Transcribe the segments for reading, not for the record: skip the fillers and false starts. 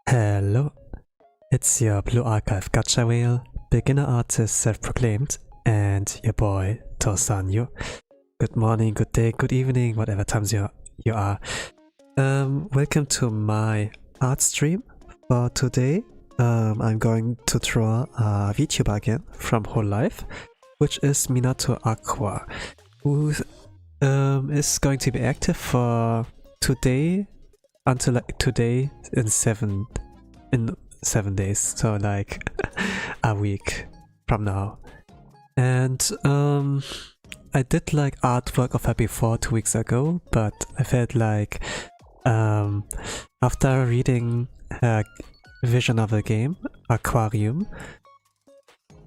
Hello, it's your Blue Archive Gacha Whale, beginner artist self-proclaimed, and your boy Tosanyo. Good morning, good day, good evening, whatever times you are. Welcome to my art stream for today. I'm going to draw a VTuber again from Hololive, which is Minato Aqua, who is going to be active for today until like today in 7 days, so like a week from now. And I did like artwork of her before 2 weeks ago, but I felt like after reading her vision of the game, Aquarium,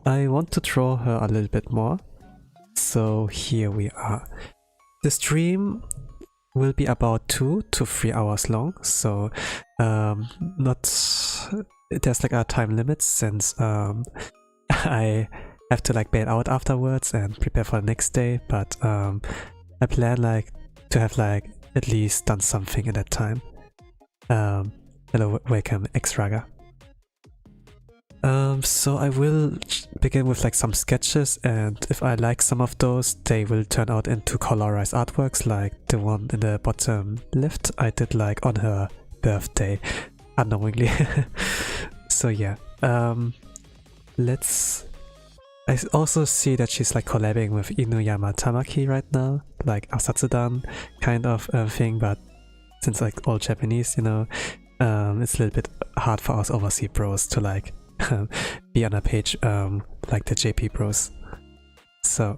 I want to draw her a little bit more. So here we are. The stream will be about 2 to 3 hours long, so there's like a time limit since I have to like bail out afterwards and prepare for the next day, but I plan like to have like at least done something in that time. Hello, welcome X-Raga. So I will begin with like some sketches, and if I like some of those, they will turn out into colorized artworks, like the one in the bottom left I did like on her birthday, unknowingly. So yeah, I also see that she's like collabing with Inuyama Tamaki right now, like a Satsudan kind of thing, but since like all Japanese, you know, it's a little bit hard for us overseas bros to like be on a page like the JP bros. So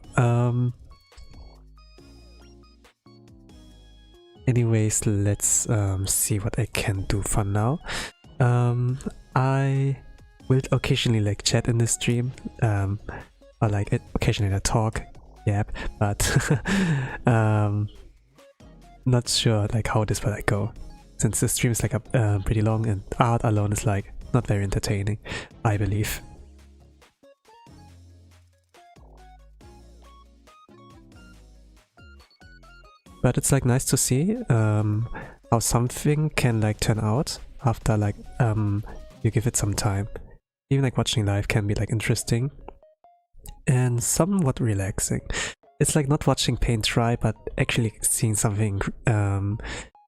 anyways, let's see what I can do for now. I will occasionally like chat in the stream, or like occasionally I talk, yep, but not sure like how this will like go, since the stream is like pretty long and art alone is like not very entertaining, I believe. But it's like nice to see how something can like turn out after like you give it some time. Even like watching live can be like interesting and somewhat relaxing. It's like not watching paint dry, but actually seeing something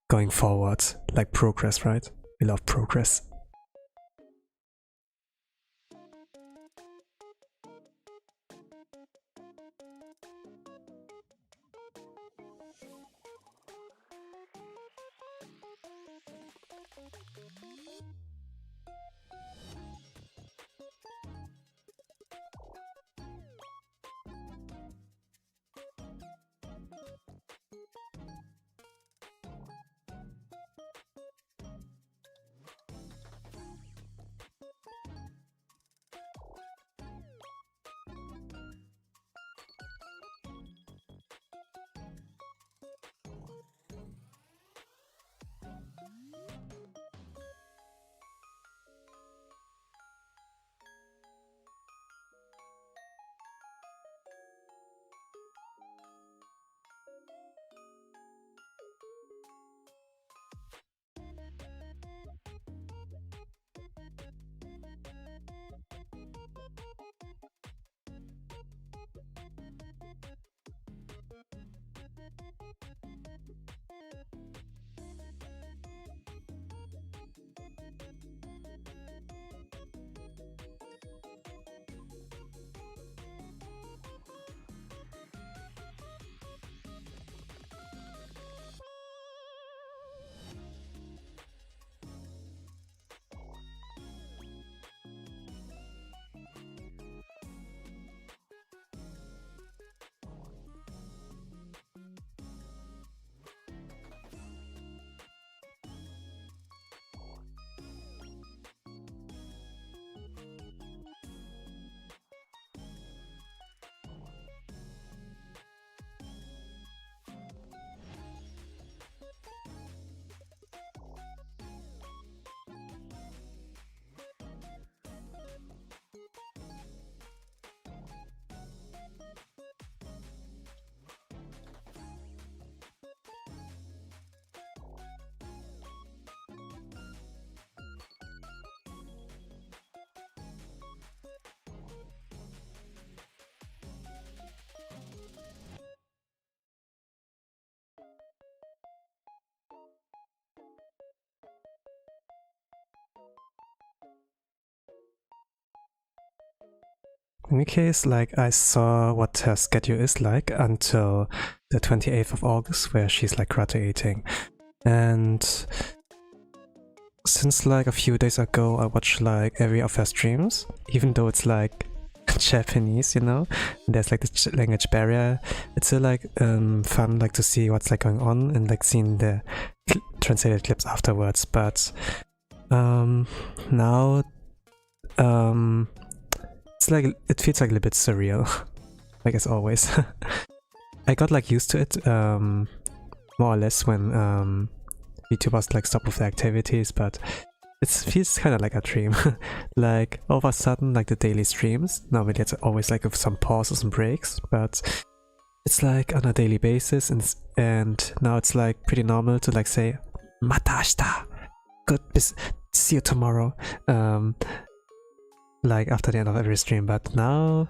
going forward, like progress, right? We love progress. In any case, like I saw what her schedule is like until the 28th of August, where she's like graduating. And since like a few days ago, I watched like every of her streams, even though it's like Japanese, you know, and there's like this language barrier. It's still like fun like to see what's like going on and like seeing the translated clips afterwards. But now it's like it feels like a little bit surreal, like as always. I got like used to it more or less when YouTubers like stop with their activities, but it feels kind of like a dream. Like all of a sudden, like the daily streams, normally it's always like with some pauses and breaks, but it's like on a daily basis, and now it's like pretty normal to like say "Mata ashita," see you tomorrow. like after the end of every stream, but now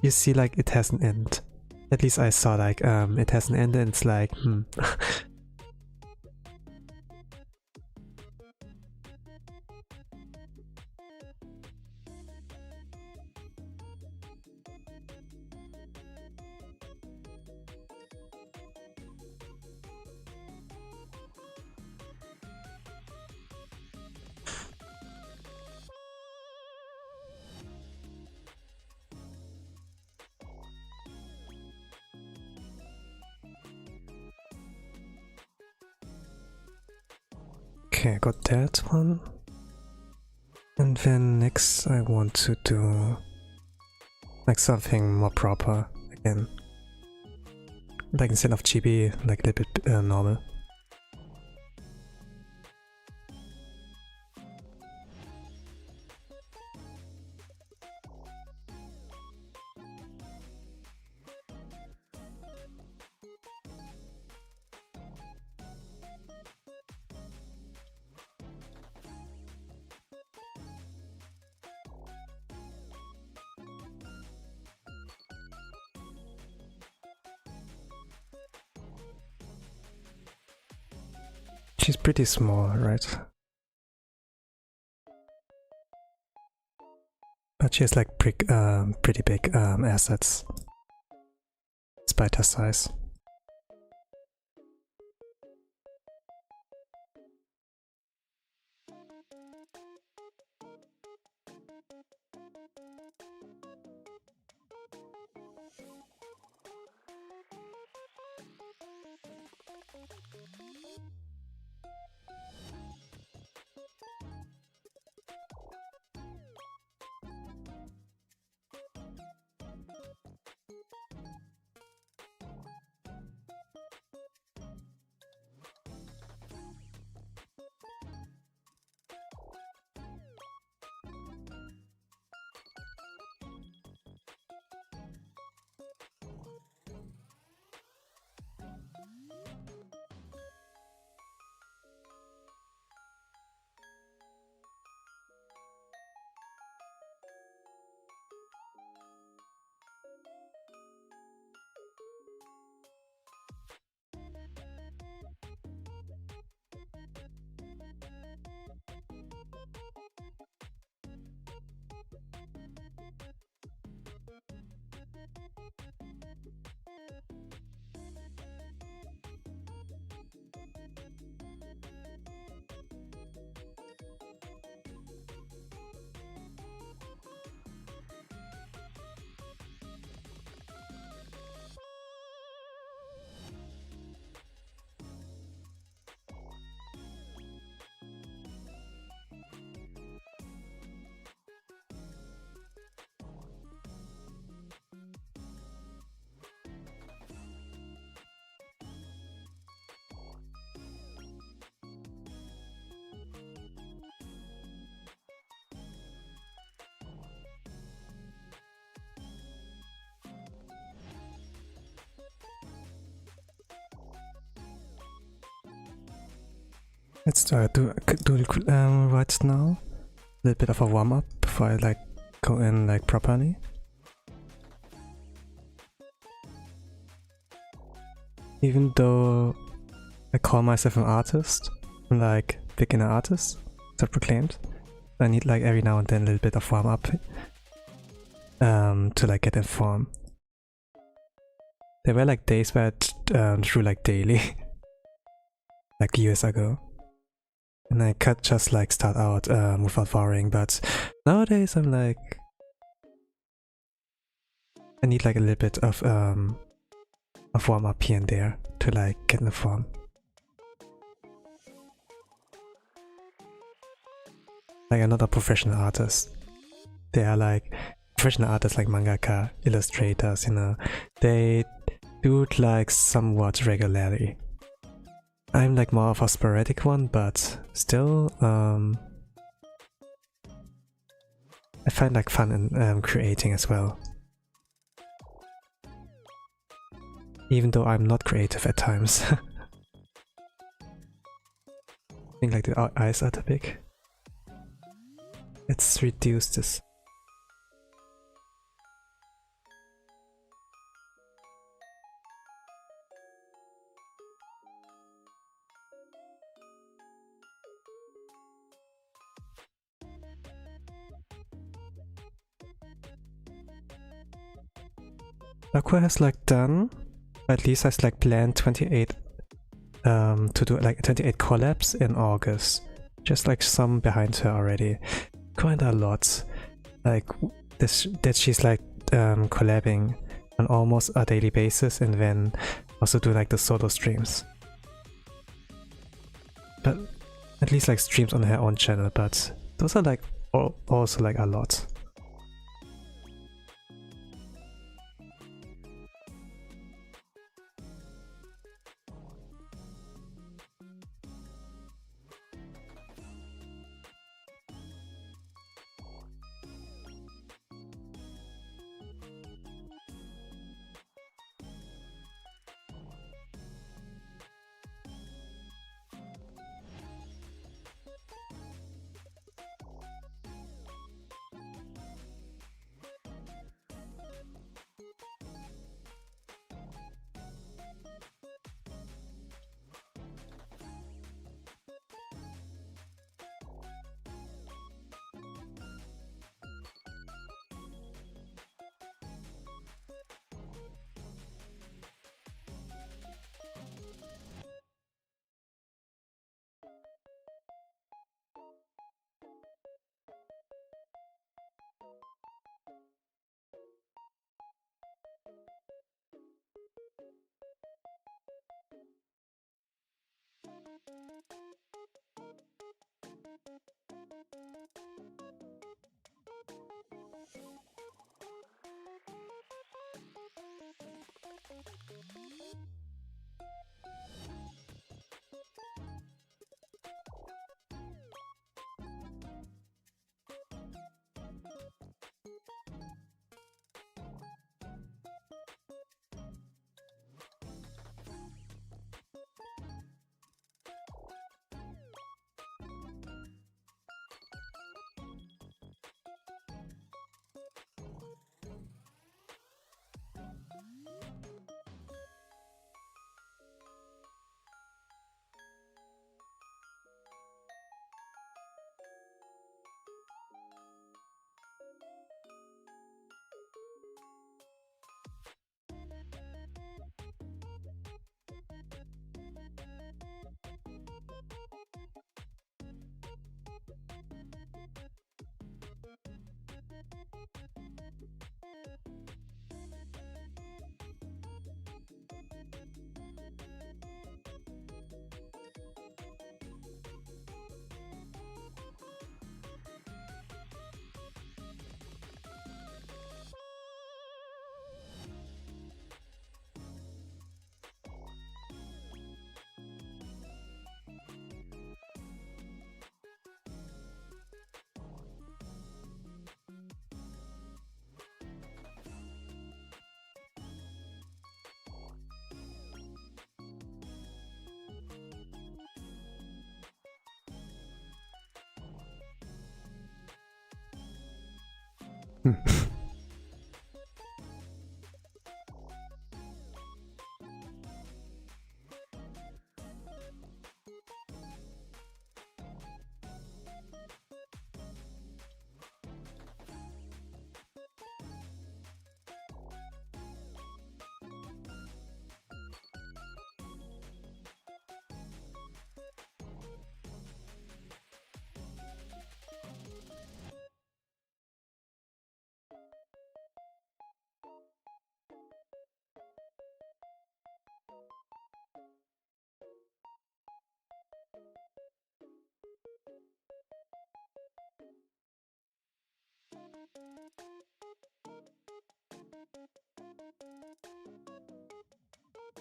you see like it has an end. At least I saw like it has an end and it's like Okay, I got that one. And then next I want to do like something more proper again. Like instead of chibi, like a little bit normal. She's pretty small, right? But she has like pretty big assets, despite her size. Let's do right now. A little bit of a warm up before I like go in like properly. Even though I call myself an artist, I'm like beginner artist, self-proclaimed, I need like every now and then a little bit of warm up to like get in form. There were like days where I drew like daily, like years ago. And I could just like start out without worrying, but nowadays I'm like, I need like a little bit of warm up here and there to like get in the form. Like I'm not a professional artist. They are like professional artists like mangaka, illustrators, you know, they do it like somewhat regularly. I'm like more of a sporadic one, but still I find like fun in creating as well. Even though I'm not creative at times. I think like the eyes are too big. Let's reduce this. Aqua has like done, at least has like planned 28 to do like 28 collabs in August. Just like some behind her already. Quite a lot. Like this that she's like collabing on almost a daily basis, and then also do like the solo streams. But at least like streams on her own channel, but those are like also like a lot.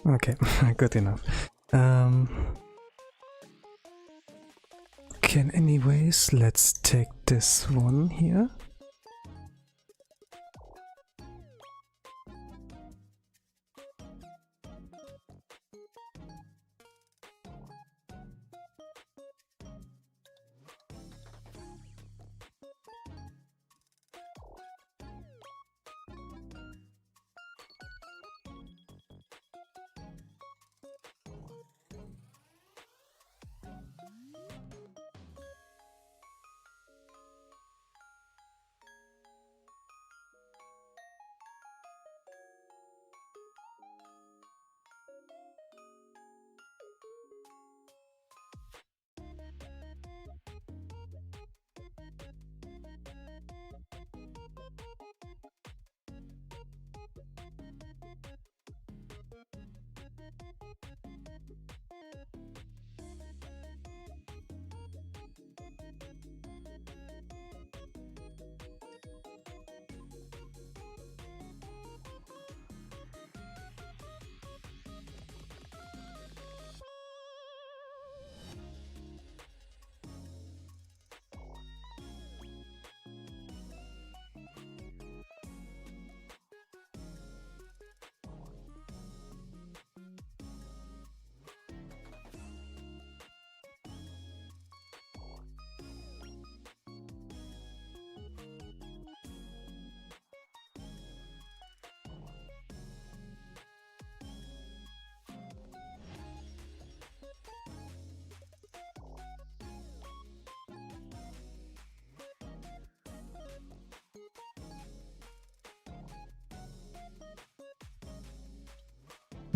Okay, good enough. Okay, anyways, let's take this one here.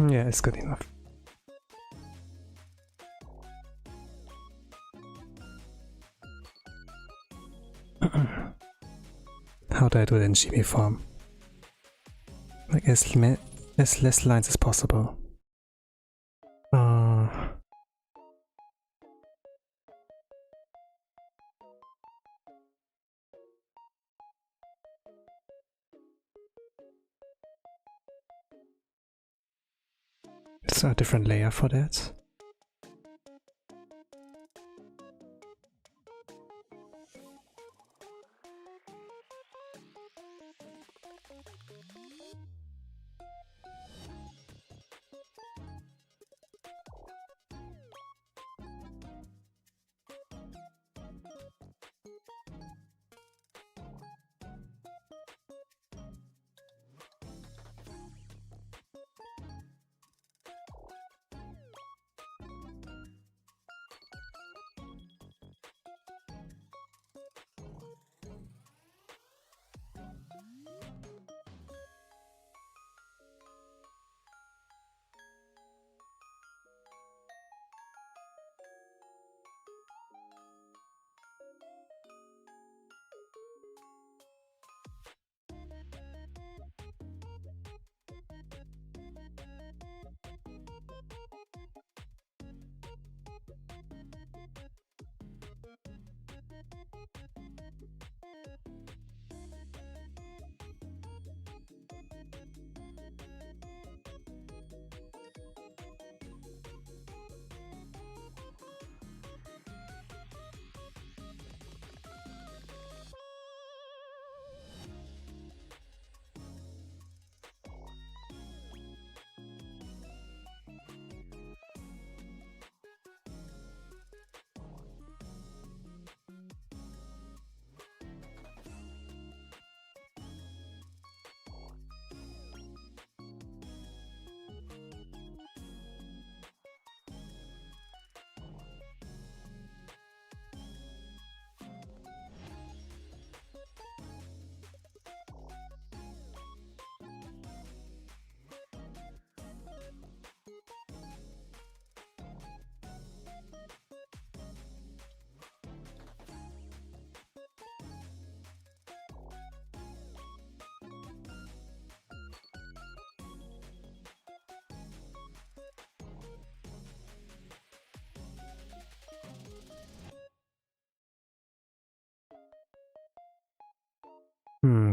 Yeah, it's good enough. How do I do it in chibi form? Like as less lines as possible. Is there a different layer for that?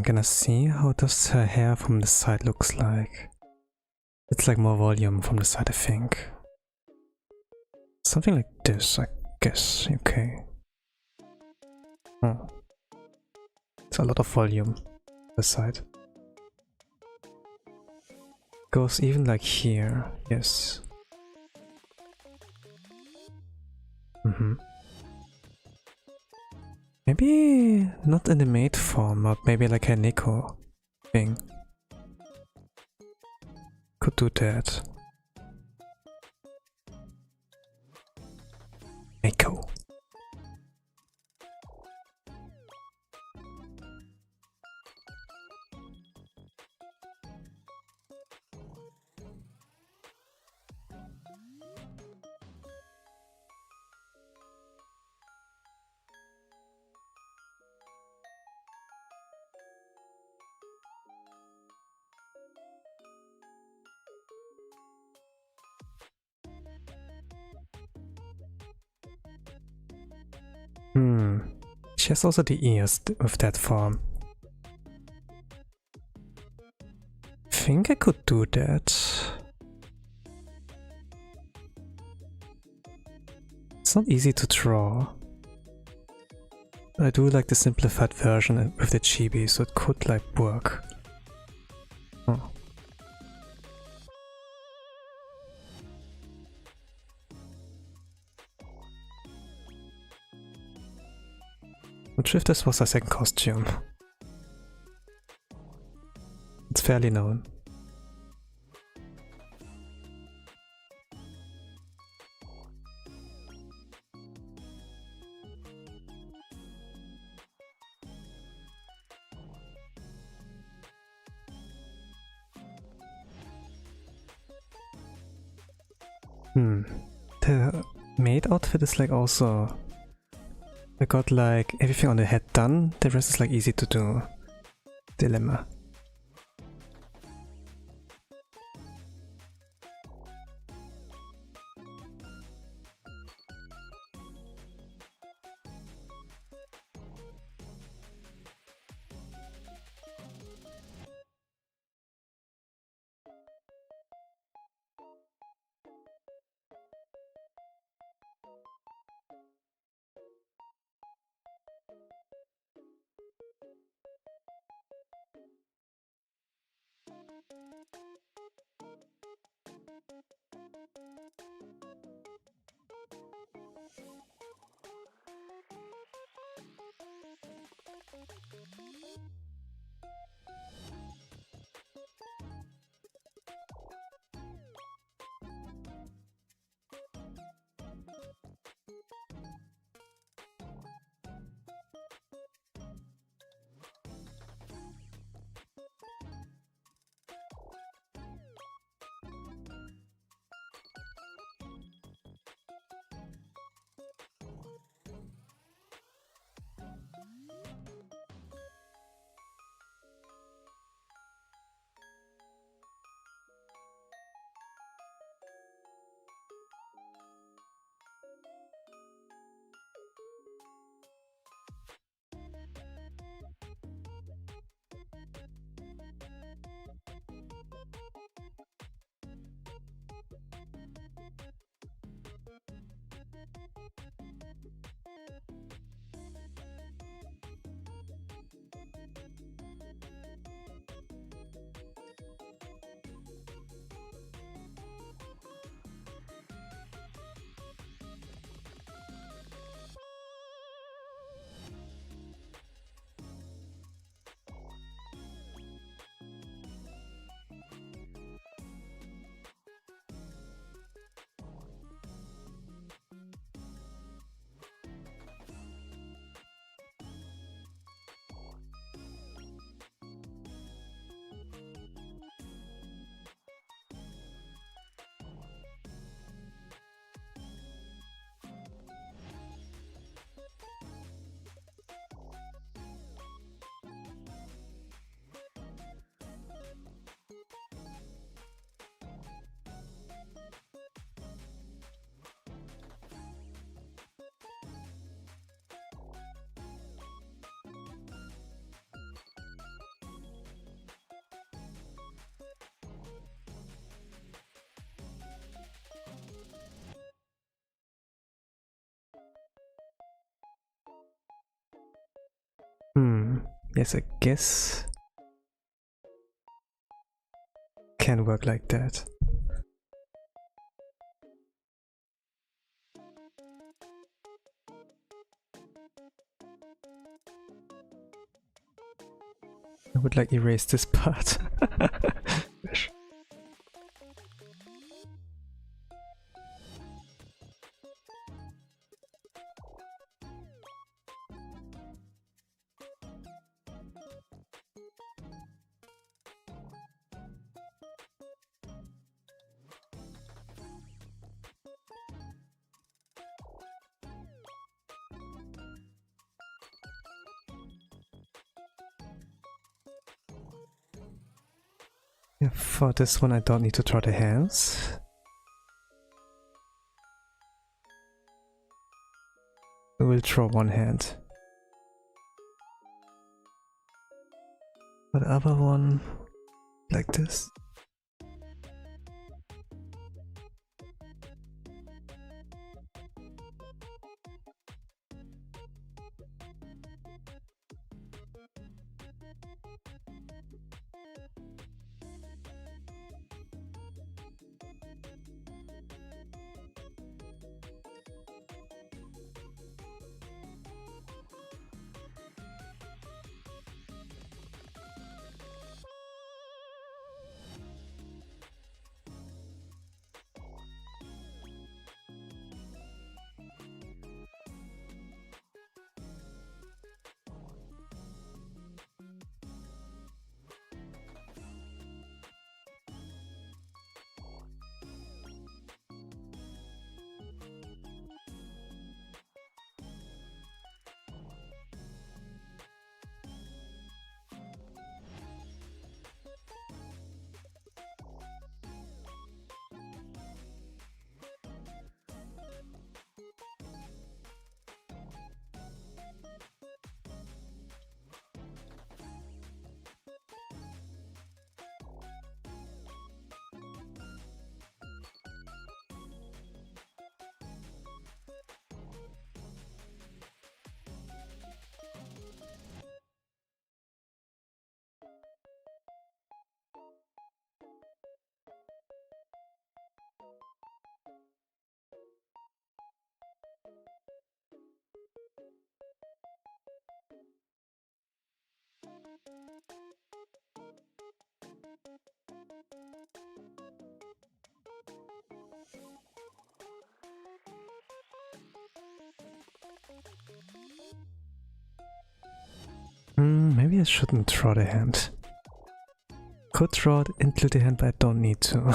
Gonna see how does her hair from the side looks like. It's like more volume from the side, I think. Something like this, I guess. Okay. Oh. It's a lot of volume on the side. Goes even like here, yes. Maybe not in the maid form, but maybe like a Nico thing. Could do that. Nico. She has also the ears with that form. I think I could do that. It's not easy to draw. I do like the simplified version with the chibi, so it could like work. Oh. I'm sure if this was a second costume. It's fairly known. The maid outfit is like also... I got like everything on the head done, the rest is like easy to do. Dilemma. Yes, I guess can work like that. I would like erase this part. Yeah, for this one I don't need to draw the hands. I will draw one hand. For the other one, like this. Maybe I shouldn't draw the hand. Could draw it, include the hand, but I don't need to.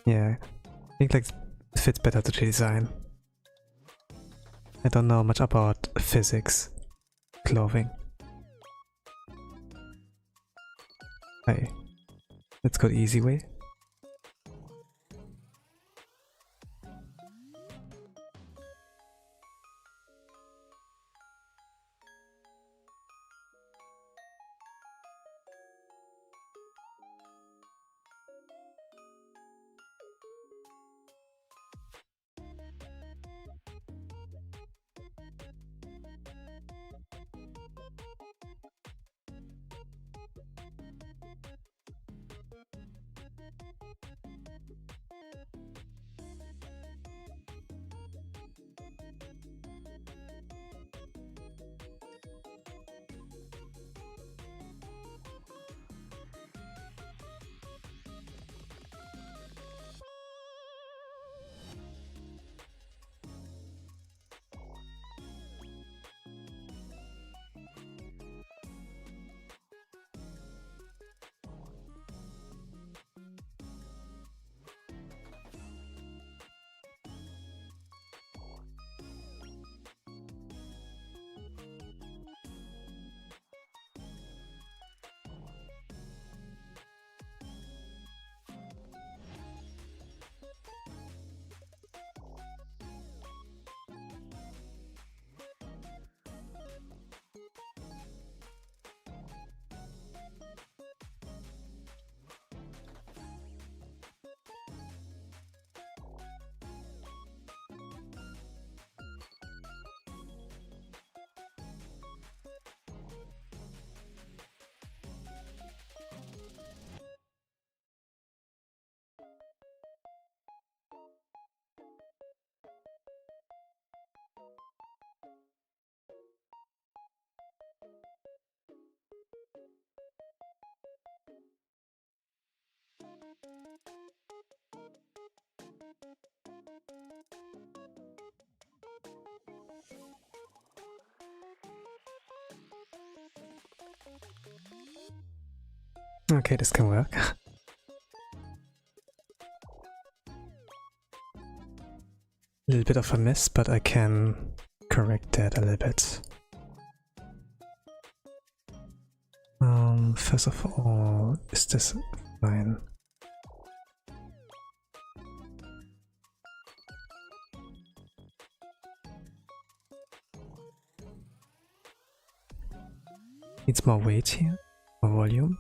Yeah, I think like it fits better to the design. I don't know much about physics, clothing. Hey, let's go the easy way. Okay, this can work. A little bit of a mess, but I can correct that a little bit. First of all, is this fine? Needs more weight here, more volume.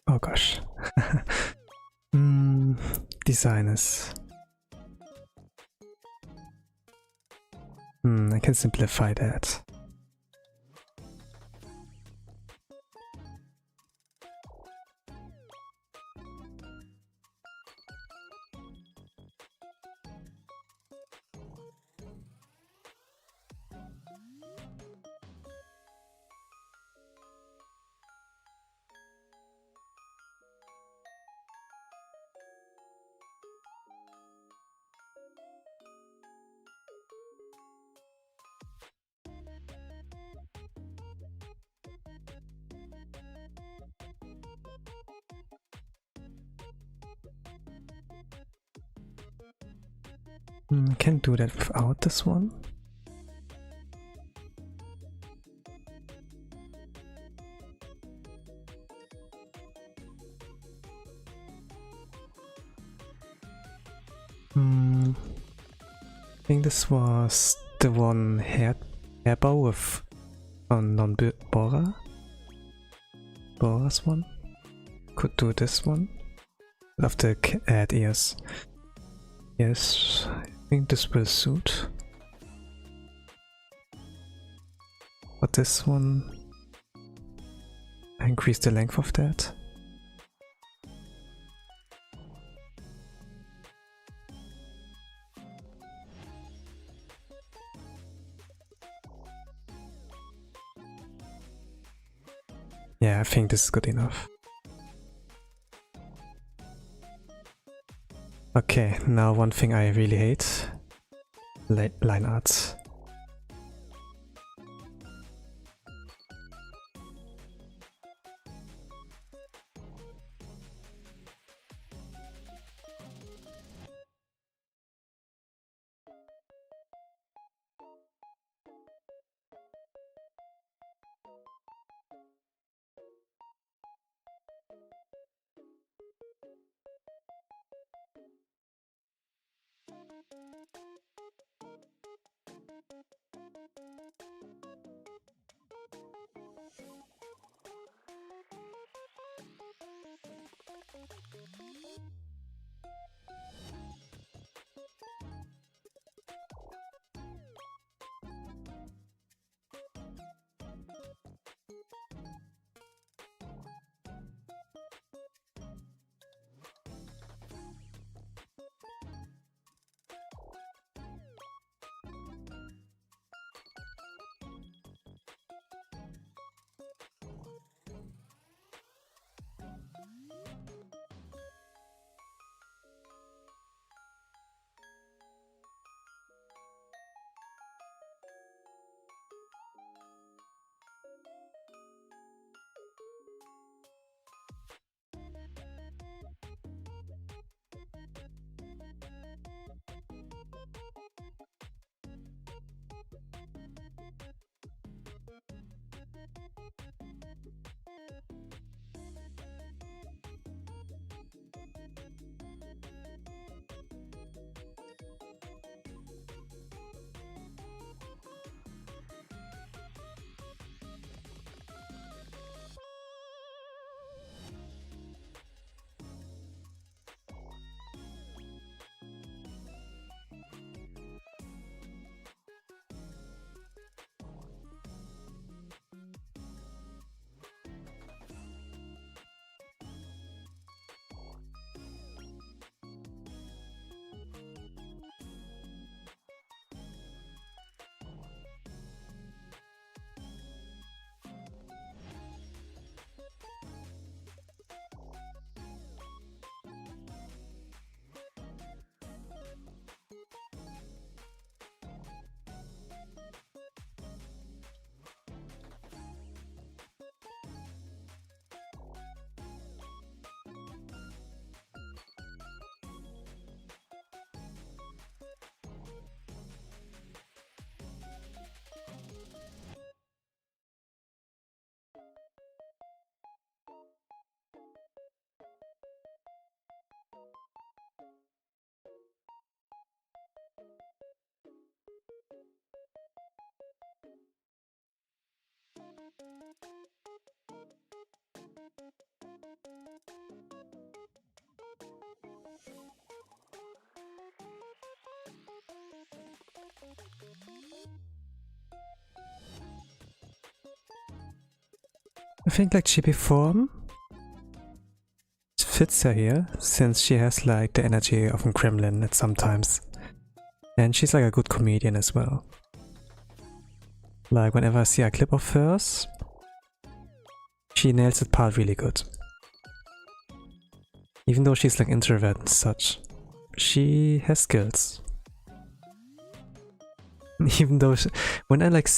Oh gosh. Designers. I can simplify that. Can do that without this one. I think this was the one hair bow with non-Bora. Bora's one. Could do this one. Love the add ears. Yes, I think this will suit. But this one, I increase the length of that. Yeah, I think this is good enough. Okay, now one thing I really hate. Line arts. I think like chibi form fits her here, since she has like the energy of a gremlin at sometimes. And she's like a good comedian as well. Like whenever I see a clip of hers, she nails that part really good. Even though she's like introvert and such, she has skills. Even though when I like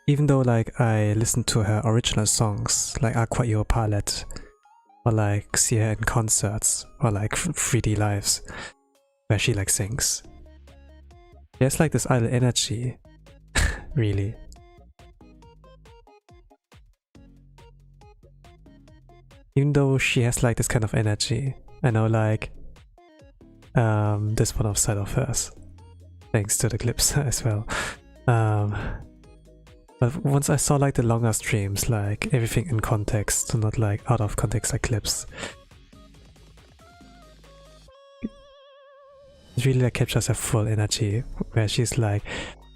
even though like I listen to her original songs like Aqua Palette, or like see her in concerts, or like 3D lives where she like sings, she has like this idle energy. Really. Even though she has like this kind of energy, I know like this one offside of hers, thanks to the clips as well. But once I saw like the longer streams, like everything in context, not like out of context like clips, it really like captures her full energy, where she's like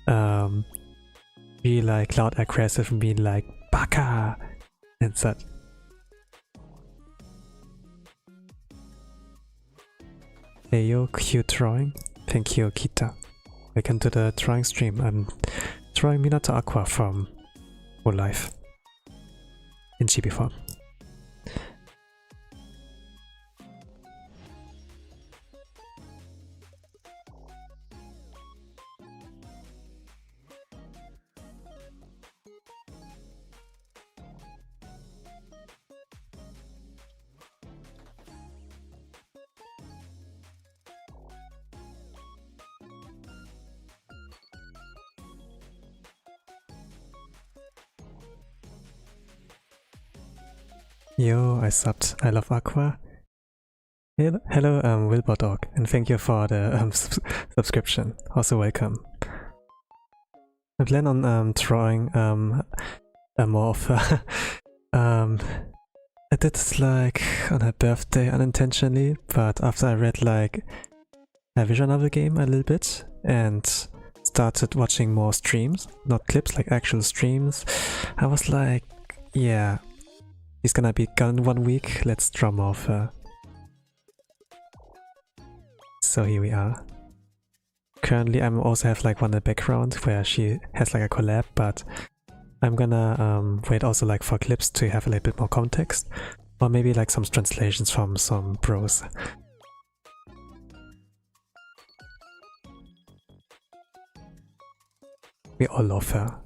really like loud, aggressive, and being like baka and such. Hey yo, cute drawing. Thank you, Kita. Welcome to the drawing stream. I'm drawing Minato Aqua from Hololive in chibi form. Yo, I subbed. I love Aqua. Hello, Wilbur Dog, and thank you for the subscription. Also welcome. I plan on drawing more of her. I did this like on her birthday unintentionally, but after I read like a visual novel game a little bit and started watching more streams, not clips, like actual streams, I was like, yeah, he's gonna be gone 1 week, let's draw more of her. So here we are. Currently I also have like one in the background where she has like a collab, but I'm gonna wait also like for clips to have a little bit more context, or maybe like some translations from some bros. We all love her.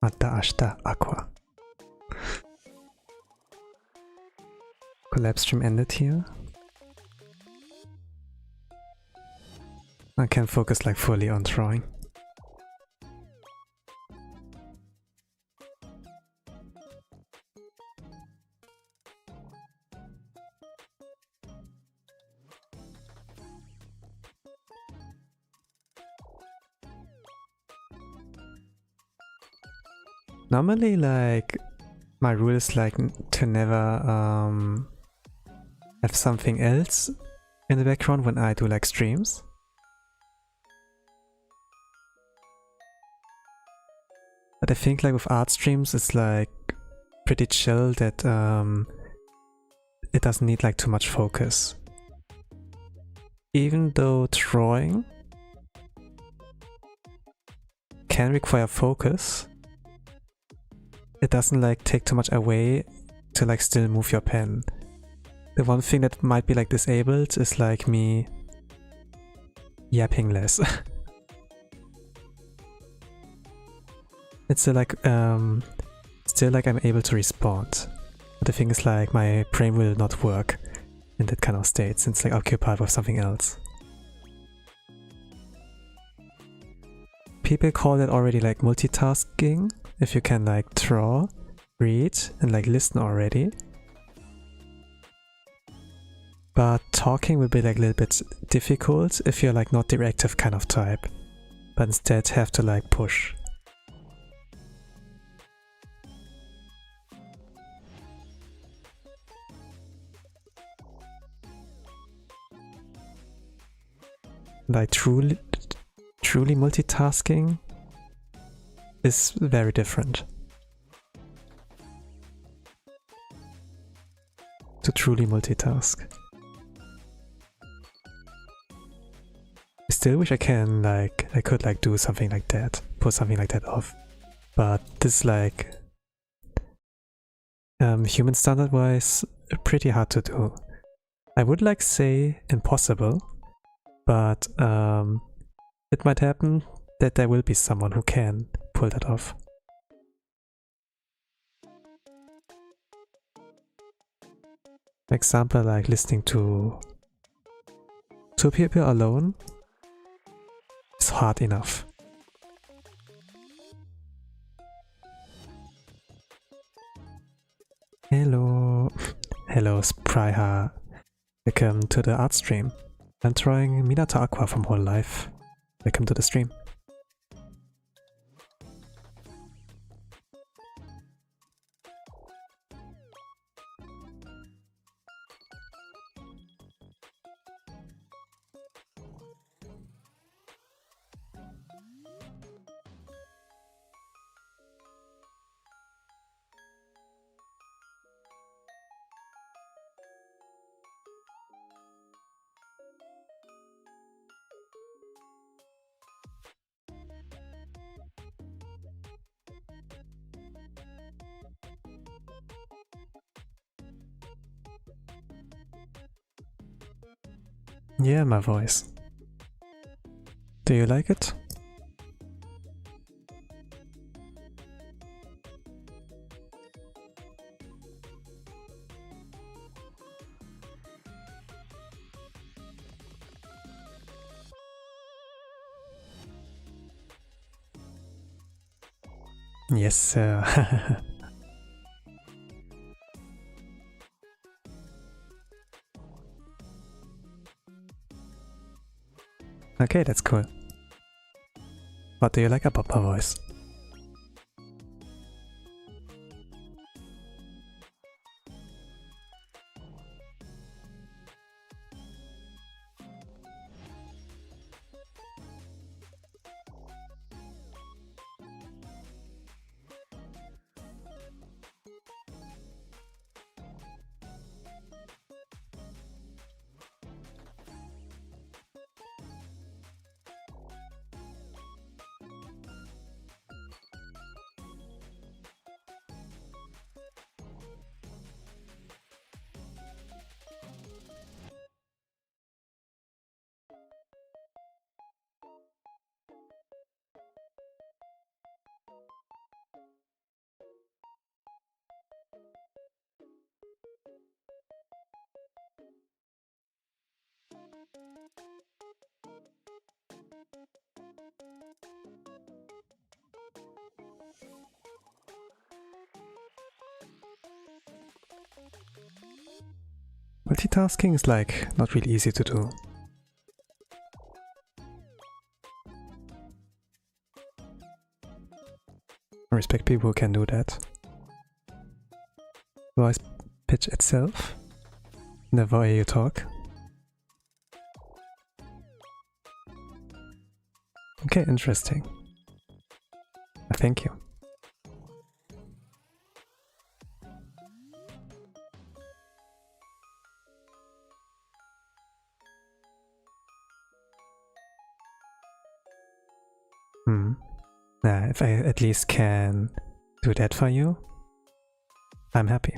Minato Aqua. Collab stream ended here. I can focus like fully on drawing. Normally, like, my rule is like to never have something else in the background when I do like streams. But I think like with art streams it's like pretty chill that it doesn't need like too much focus. Even though drawing can require focus, it doesn't like take too much away to like still move your pen. The one thing that might be like disabled is like me yapping less. It's still like I'm able to respond. But the thing is like my brain will not work in that kind of state since it's like occupied with something else. People call that already like multitasking, if you can like draw, read and like listen already. But talking will be like a little bit difficult if you're like not the reactive kind of type, but instead have to like push. Like truly multitasking is very different. To truly multitask. I still wish I could like do something like that, pull something like that off. But this is like human standard wise pretty hard to do. I would like say impossible, but it might happen that there will be someone who can pull that off. For example, like listening to two people alone is hard enough. Hello, hello Spryha. Welcome to the art stream. I'm drawing Minato Aqua from Hololive. Welcome to the stream. Yeah, my voice. Do you like it? Yes, sir. Okay, that's cool. What do you like about my voice? Multitasking is like not really easy to do. I respect people who can do that. Voice pitch itself? Never hear you talk. Okay, interesting. Thank you. If I at least can do that for you, I'm happy.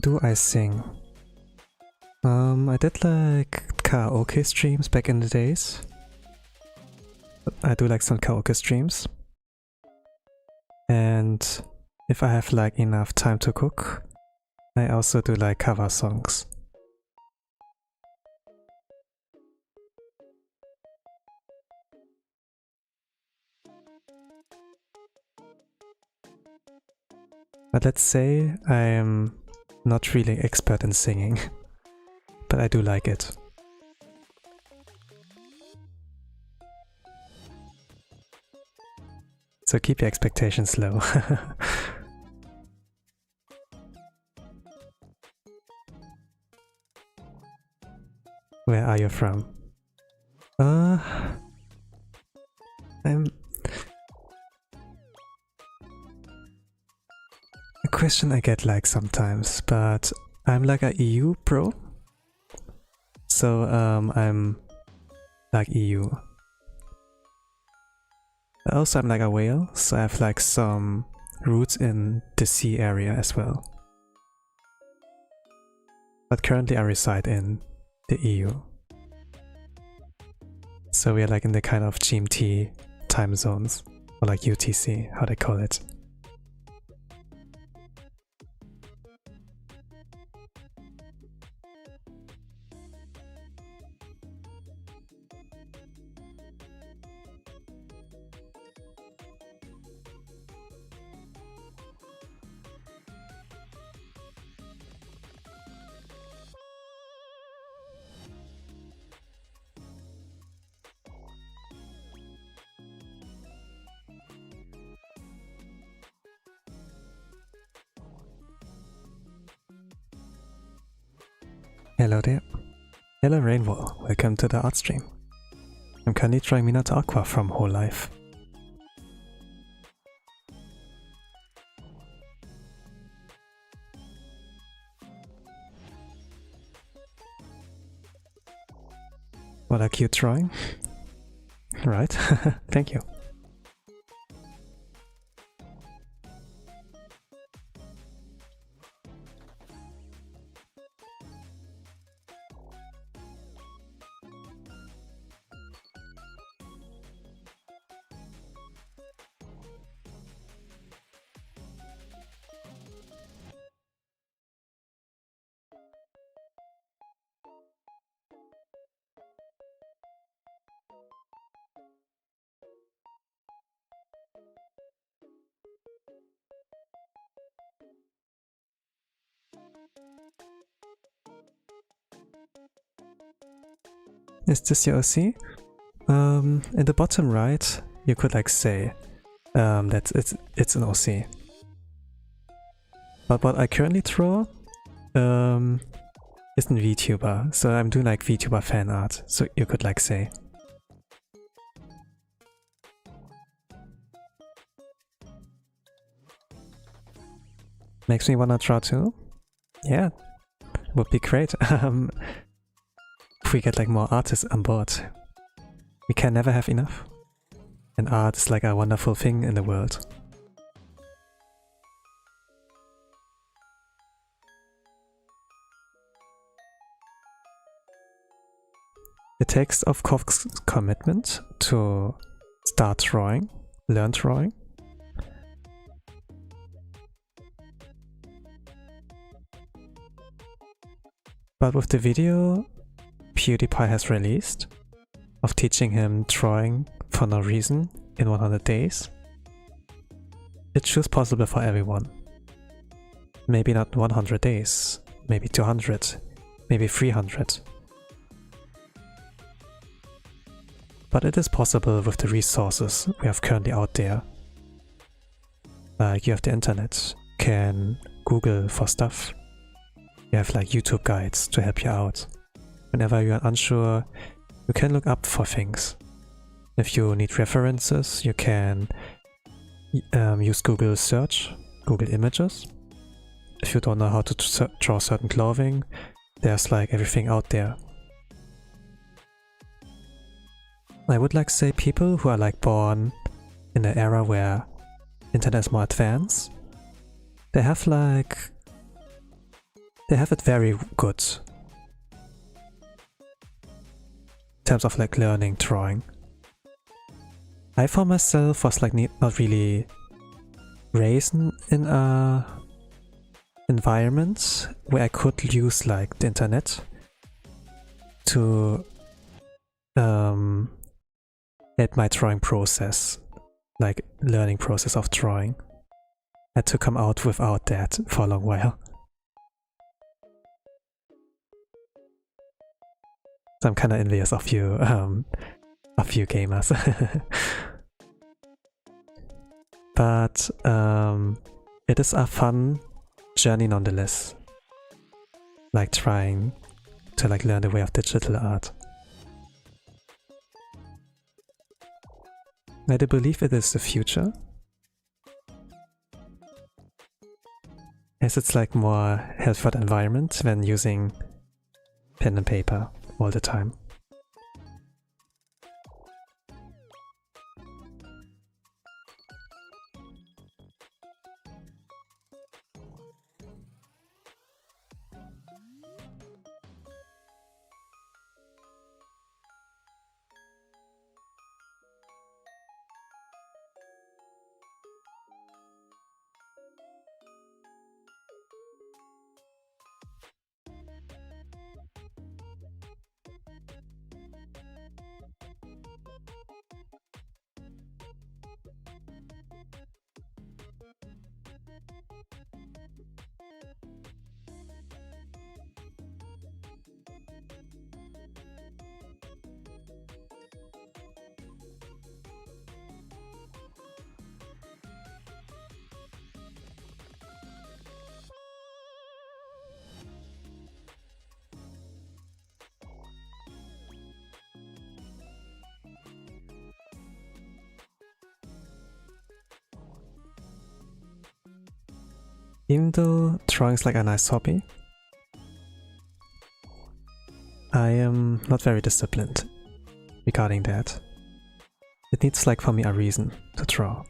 Do I sing? I did like karaoke streams back in the days. I do like some karaoke streams. And if I have like enough time to cook, I also do like cover songs. But let's say I'm not really expert in singing, but I do like it. So keep your expectations low. Where are you from? I'm... A question I get like sometimes, but I'm like a EU pro. So I'm like EU. Also I'm like a whale, so I have like some roots in the sea area as well. But currently I reside in the EU. So we are like in the kind of GMT time zones, or like UTC, how they call it. Hello there. Hello Rainbow, welcome to the art stream. I'm currently trying Minato Aqua from Hololive. What a cute drawing. Right, thank you. Is this your OC? In the bottom right, you could like say that it's an OC. But what I currently draw isn't VTuber, so I'm doing like VTuber fan art, so you could like say. Makes me wanna draw too? Yeah, would be great. If we get like more artists on board. We can never have enough. And art is like a wonderful thing in the world. It takes, of course, commitment to start drawing, learn drawing. But with the video PewDiePie has released of teaching him drawing for no reason in 100 days, it feels possible for everyone. Maybe not 100 days, maybe 200, maybe 300. But it is possible with the resources we have currently out there. Like you have the internet, can Google for stuff. You have like YouTube guides to help you out. Whenever you are unsure, you can look up for things. If you need references, you can use Google search, Google Images. If you don't know how to draw certain clothing, there's like everything out there. I would like to say people who are like born in an era where internet is more advanced, they have it very good in terms of like learning drawing. I for myself was like not really raised in a environment where I could use like the internet to help my drawing process, like learning process of drawing. I had to come out without that for a long while. So I'm kind of envious of you gamers. But it is a fun journey nonetheless. Like trying to like learn the way of digital art. I do believe it is the future, as it's like more healthy for the environment than using pen and paper all the time. Even though drawing is like a nice hobby, I am not very disciplined regarding that. It needs like for me a reason to draw.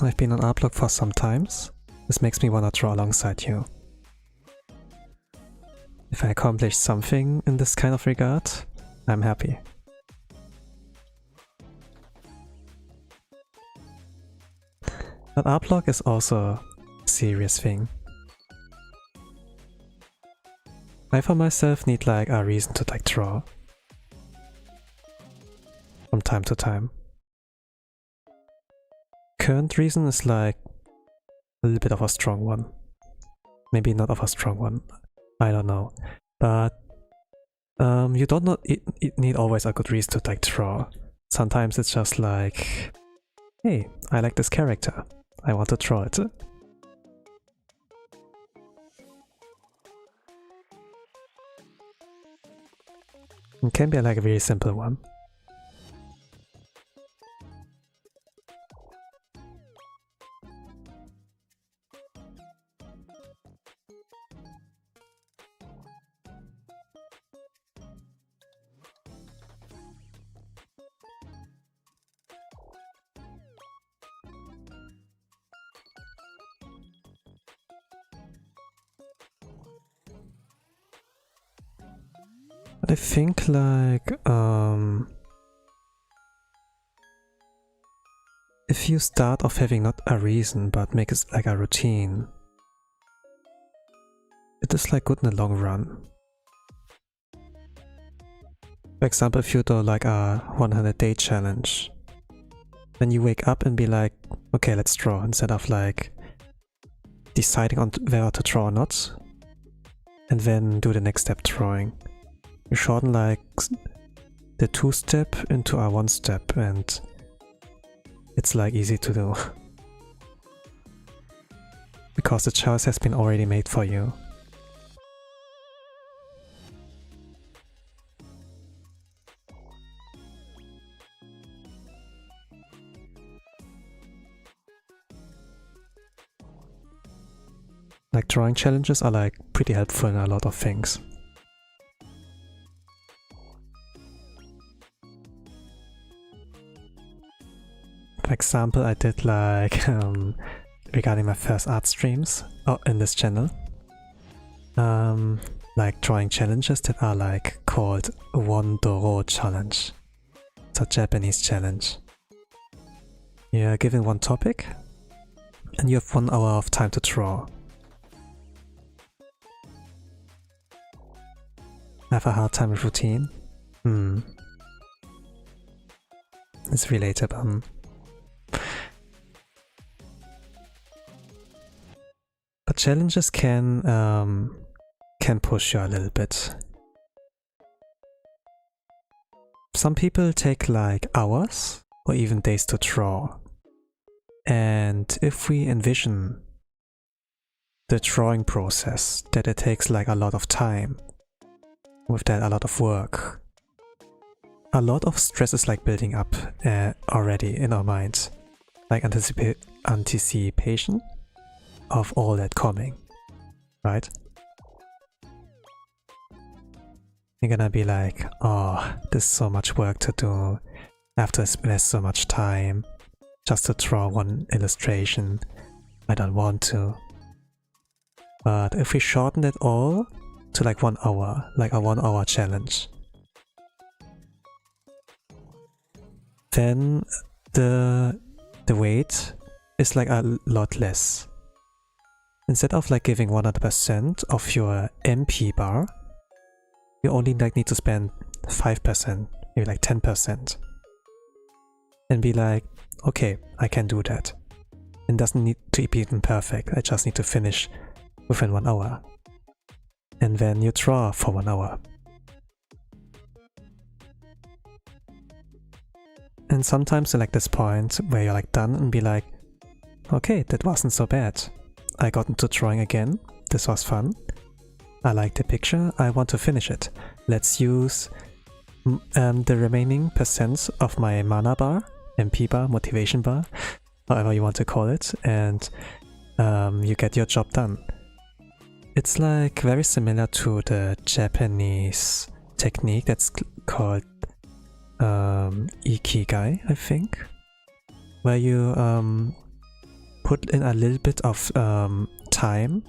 I've been on Artblog for some times. This makes me wanna draw alongside you. If I accomplish something in this kind of regard, I'm happy. But Artblog is also a serious thing. I for myself need like a reason to like draw from time to time. Current reason is like a little bit of a strong one. Maybe not of a strong one. I don't know. But you don't not need always a good reason to like draw. Sometimes it's just like, hey, I like this character. I want to draw it. It can be like a very simple one. But I think like if you start off having not a reason but make it like a routine, it is like good in the long run. For example, if you do like a 100-day challenge, then you wake up and be like, okay, let's draw, instead of like deciding on whether to draw or not, and then do the next step drawing. You shorten like the 2-step into a 1-step, and it's like easy to do. Because the choice has been already made for you. Like drawing challenges are like pretty helpful in a lot of things. For example, I did like regarding my first art streams in this channel, like drawing challenges that are like called One-Doro challenge. It's a Japanese challenge. You're given one topic and you have 1 hour of time to draw. Have a hard time with routine? It's relatable. But challenges can push you a little bit. Some people take like hours or even days to draw. And if we envision the drawing process, that it takes like a lot of time, with that a lot of work, a lot of stress is like building up already in our minds, like anticipation of all that coming, right? You're gonna be like, oh, there's so much work to do, I have to invest so much time just to draw one illustration, I don't want to. But if we shorten it all to like 1 hour, like a 1-hour challenge, then the weight is like a lot less. Instead of like giving 100% of your MP bar, you only like need to spend 5%, maybe like 10%. And be like, okay, I can do that. It doesn't need to be even perfect, I just need to finish within 1 hour. And then you draw for 1 hour. And sometimes you're like this point where you're like done and be like, okay, that wasn't so bad. I got into drawing again, this was fun. I like the picture, I want to finish it. Let's use the remaining percents of my mana bar, MP bar, motivation bar, however you want to call it, and you get your job done. It's like very similar to the Japanese technique that's called Ikigai, I think, where you put in a little bit of time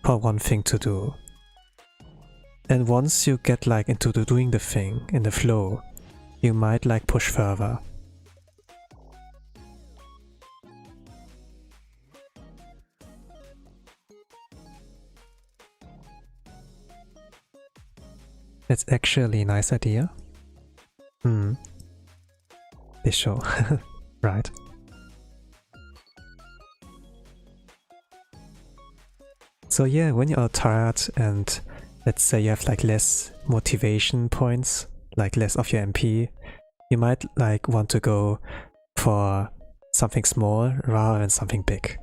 for one thing to do. And once you get like into doing the thing in the flow, you might like push further. It's actually a nice idea. This show, right? So yeah, when you are tired and let's say you have like less motivation points, like less of your MP, you might like want to go for something small rather than something big.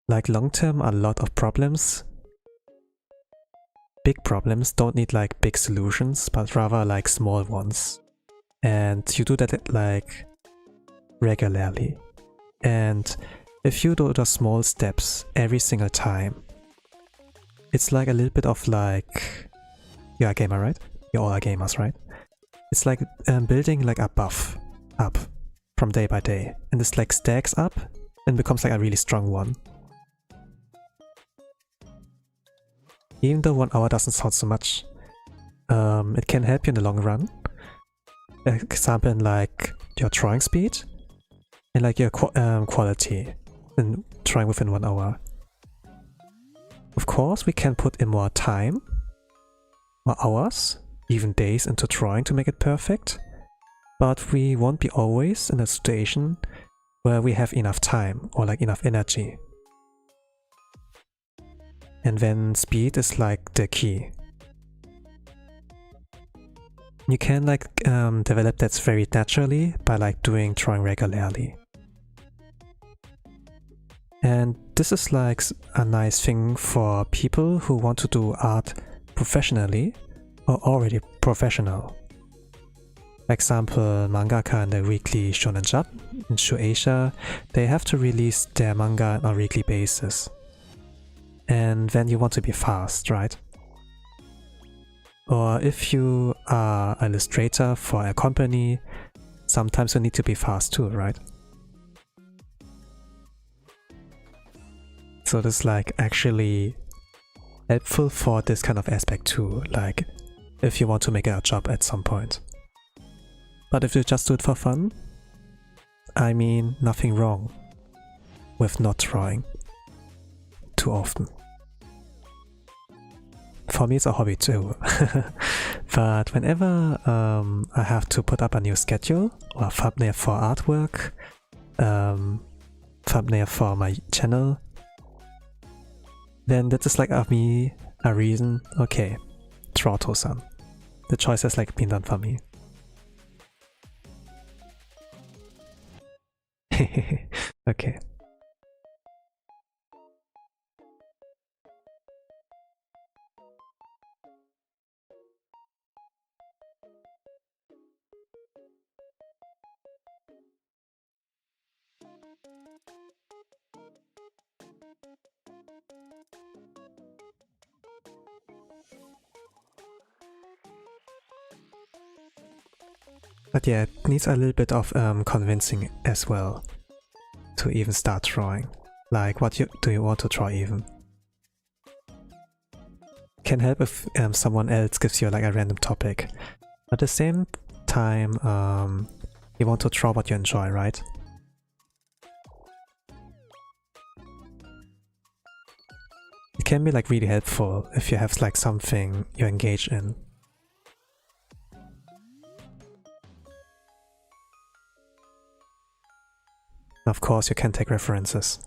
Like long term, a lot of problems, big problems don't need like big solutions, but rather like small ones. And you do that like regularly. And if you do the small steps every single time, it's like a little bit of like, you're a gamer, right? You all are gamers, right? It's like building like a buff up from day by day, and this like stacks up and becomes like a really strong one. Even though 1 hour doesn't sound so much, it can help you in the long run. Example in like your drawing speed and like your quality in drawing within 1 hour. Of course, we can put in more time, more hours, even days into drawing to make it perfect, but we won't be always in a situation where we have enough time or like enough energy. And then speed is like the key. You can like develop that very naturally by like doing drawing regularly. And this is like a nice thing for people who want to do art professionally or already professional. Example, mangaka in the weekly Shonen Jump in Shueisha, they have to release their manga on a weekly basis. And then you want to be fast, right? Or if you are an illustrator for a company, sometimes you need to be fast too, right? So this is like actually helpful for this kind of aspect too, like if you want to make it a job at some point. But if you just do it for fun, I mean, nothing wrong with not drawing too often. For me, it's a hobby too. But whenever I have to put up a new schedule or thumbnail for artwork, thumbnail for my channel, then that is like me a reason, okay, draw Tosan. The choice has like been done for me. Okay. But yeah, it needs a little bit of convincing as well to even start drawing. Like, what do you want to draw even? Can help if someone else gives you like a random topic. At the same time, you want to draw what you enjoy, right? It can be like really helpful if you have like something you engage in. Of course, you can take references.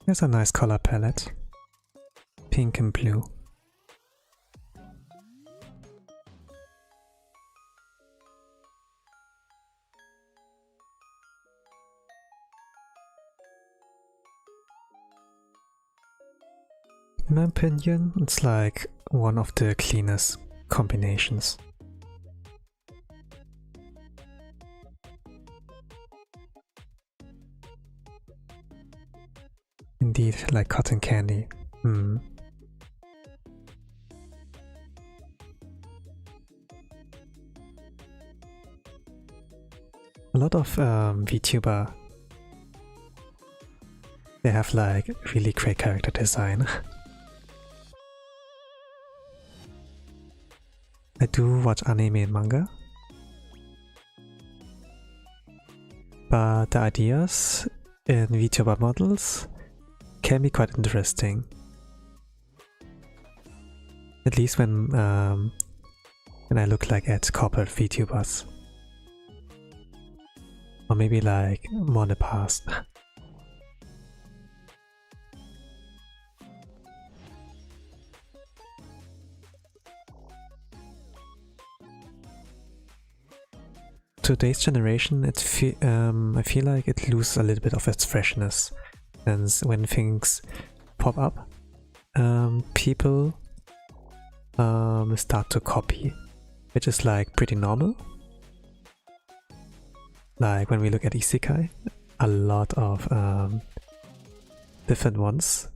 Here's a nice color palette. Pink and blue. In my opinion, it's like one of the cleanest combinations. Indeed, like cotton candy. A lot of VTuber, they have like really great character design. I do watch anime and manga, but the ideas in VTuber models can be quite interesting. At least when I look like at corporate VTubers. Or maybe like more in the past. Today's generation, I feel like it loses a little bit of its freshness, and when things pop up, people start to copy, which is like pretty normal. Like when we look at isekai, a lot of different ones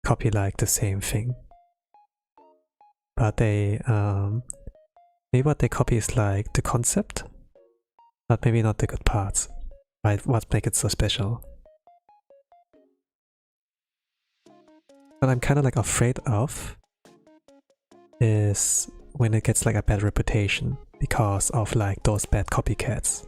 copy like the same thing, but they maybe what they copy is like the concept, but maybe not the good parts, right? What makes it so special. What I'm kind of like afraid of is when it gets like a bad reputation because of like those bad copycats.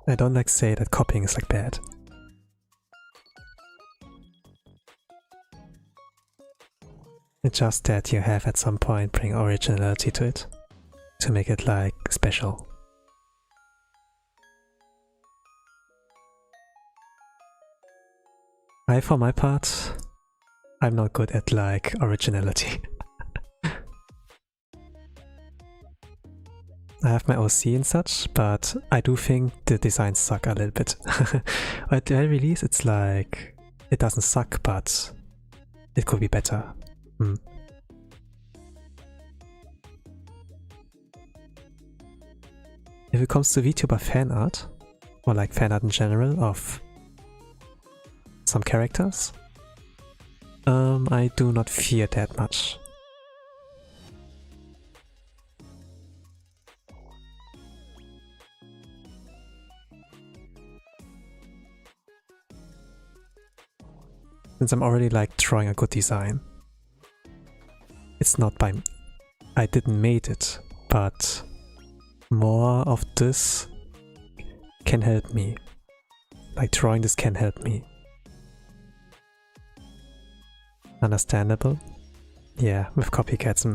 I don't like say that copying is like bad. It's just that you have at some point bring originality to it, to make it like special. For my part, I'm not good at like originality. I have my OC and such, but I do think the designs suck a little bit. At the very release, it's like, it doesn't suck, but it could be better. If it comes to VTuber fan art, or like fan art in general of some characters, I do not fear that much. Since I'm already like drawing a good design. It's not by... I didn't make it, but more of this can help me. Like drawing this can help me. Understandable? Yeah, with copycats.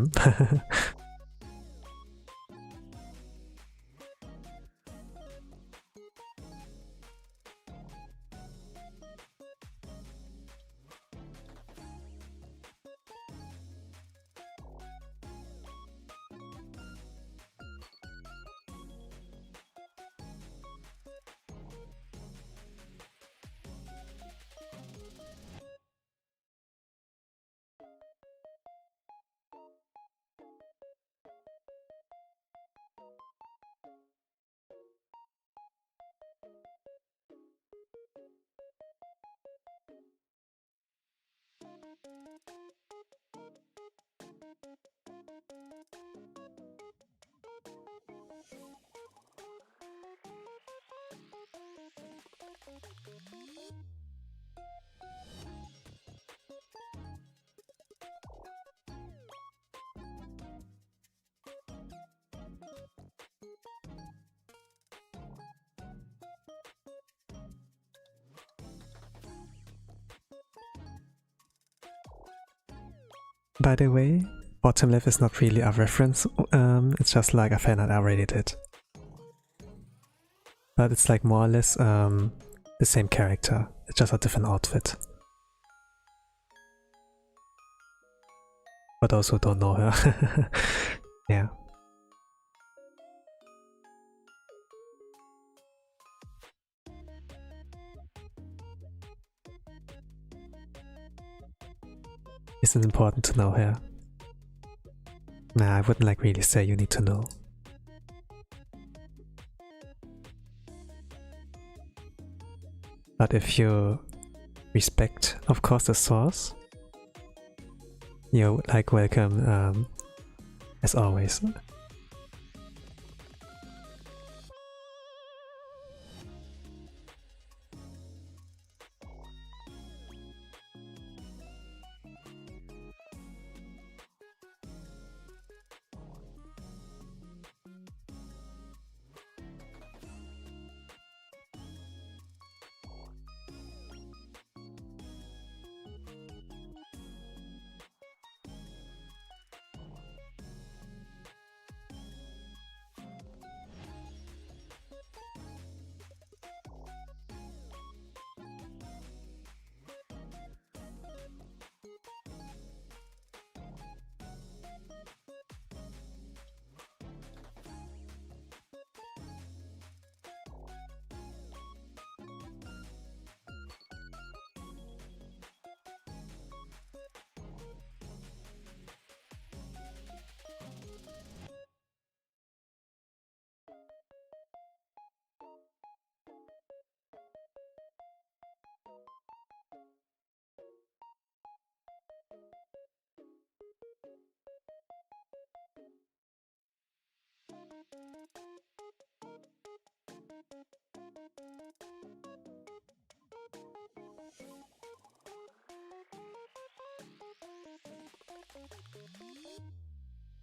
By the way, bottom left is not really a reference, it's just like a fan art I already did. But it's like more or less the same character, it's just a different outfit. For those who don't know her. Yeah. Is it important to know her? Nah, I wouldn't like really say you need to know. But if you respect, of course, the source, you're like welcome as always.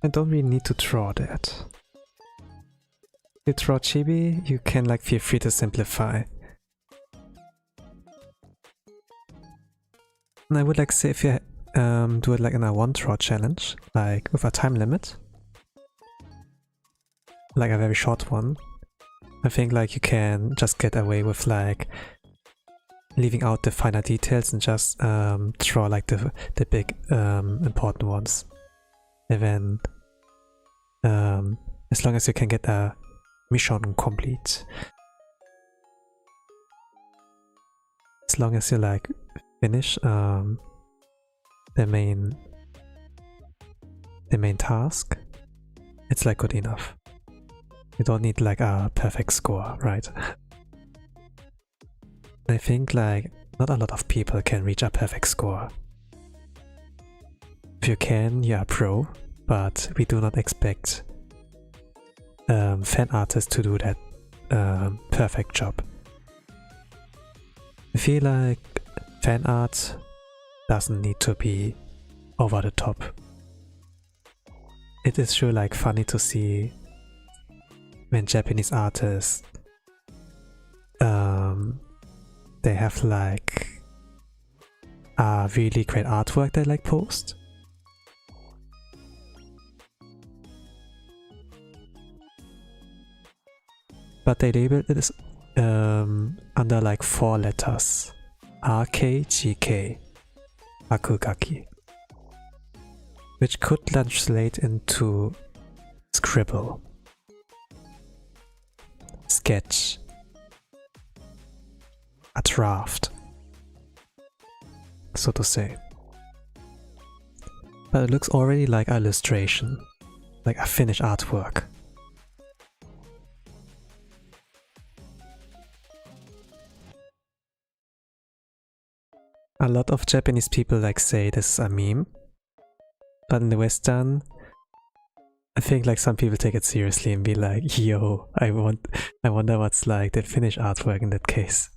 I don't really need to draw that. If you draw chibi, you can like feel free to simplify. And I would like say if you do it like in a one draw challenge, like with a time limit, like a very short one, I think like you can just get away with like leaving out the finer details and just draw like the big important ones. And then as long as you can get a mission complete, as long as you like finish the main task, it's like good enough. You don't need like a perfect score, right? I think like not a lot of people can reach a perfect score. If you can, you're a pro, but we do not expect fan artists to do that perfect job. I feel like fan art doesn't need to be over the top. It is sure like funny to see when Japanese artists they have like a really great artwork they like post. But they label it as under like 4 letters. RKGK Akugaki, which could translate into scribble, sketch, a draft, so to say. But it looks already like an illustration, like a finished artwork. A lot of Japanese people like say this is a meme, but in the Western, I think like some people take it seriously and be like, yo, I wonder what's like the finished artwork in that case.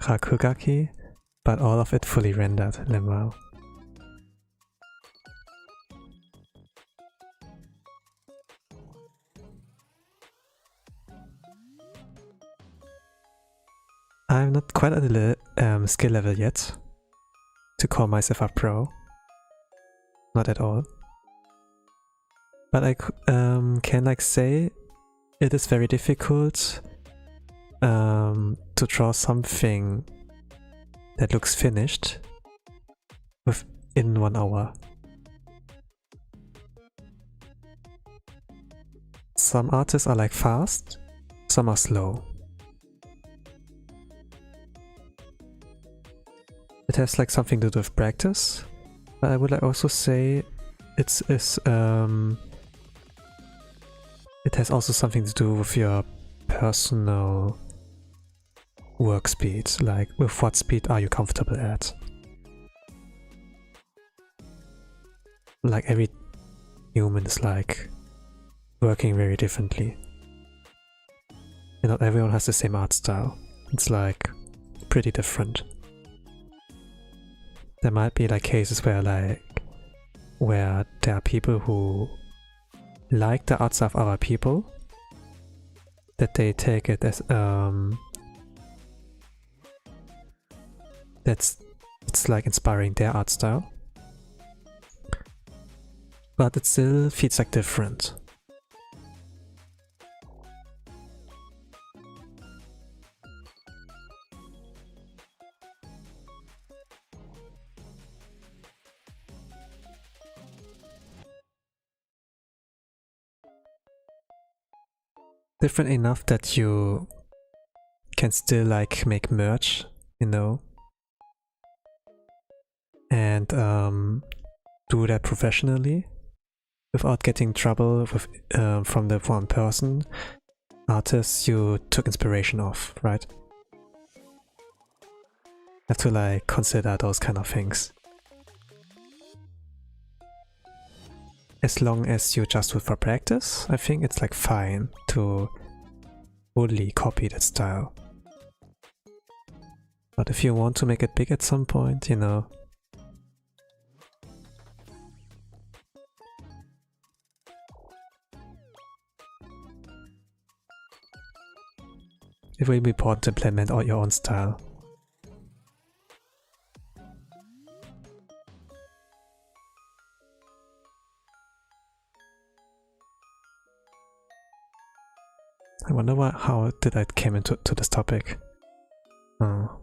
Rakugaki, but all of it fully rendered. Limbo. I'm not quite at the skill level yet to call myself a pro. Not at all. But I can like say it is very difficult to draw something that looks finished within 1 hour. Some artists are like fast, some are slow. It has like something to do with practice, but I would like also say it has also something to do with your personal work speed, like with what speed are you comfortable at. Like every human is like working very differently. And not everyone has the same art style. It's like pretty different. There might be like cases where there are people who like the art style of other people, that they take it as it's like inspiring their art style, but it still feels like different. Different enough that you can still like make merch, you know, and do that professionally without getting trouble with from the one person artist you took inspiration off, right? Have to like consider those kind of things. As long as you just do it for practice, I think it's like fine to totally copy that style. But if you want to make it big at some point, you know, it will be important to implement all your own style. I wonder how did I came into this topic? Oh.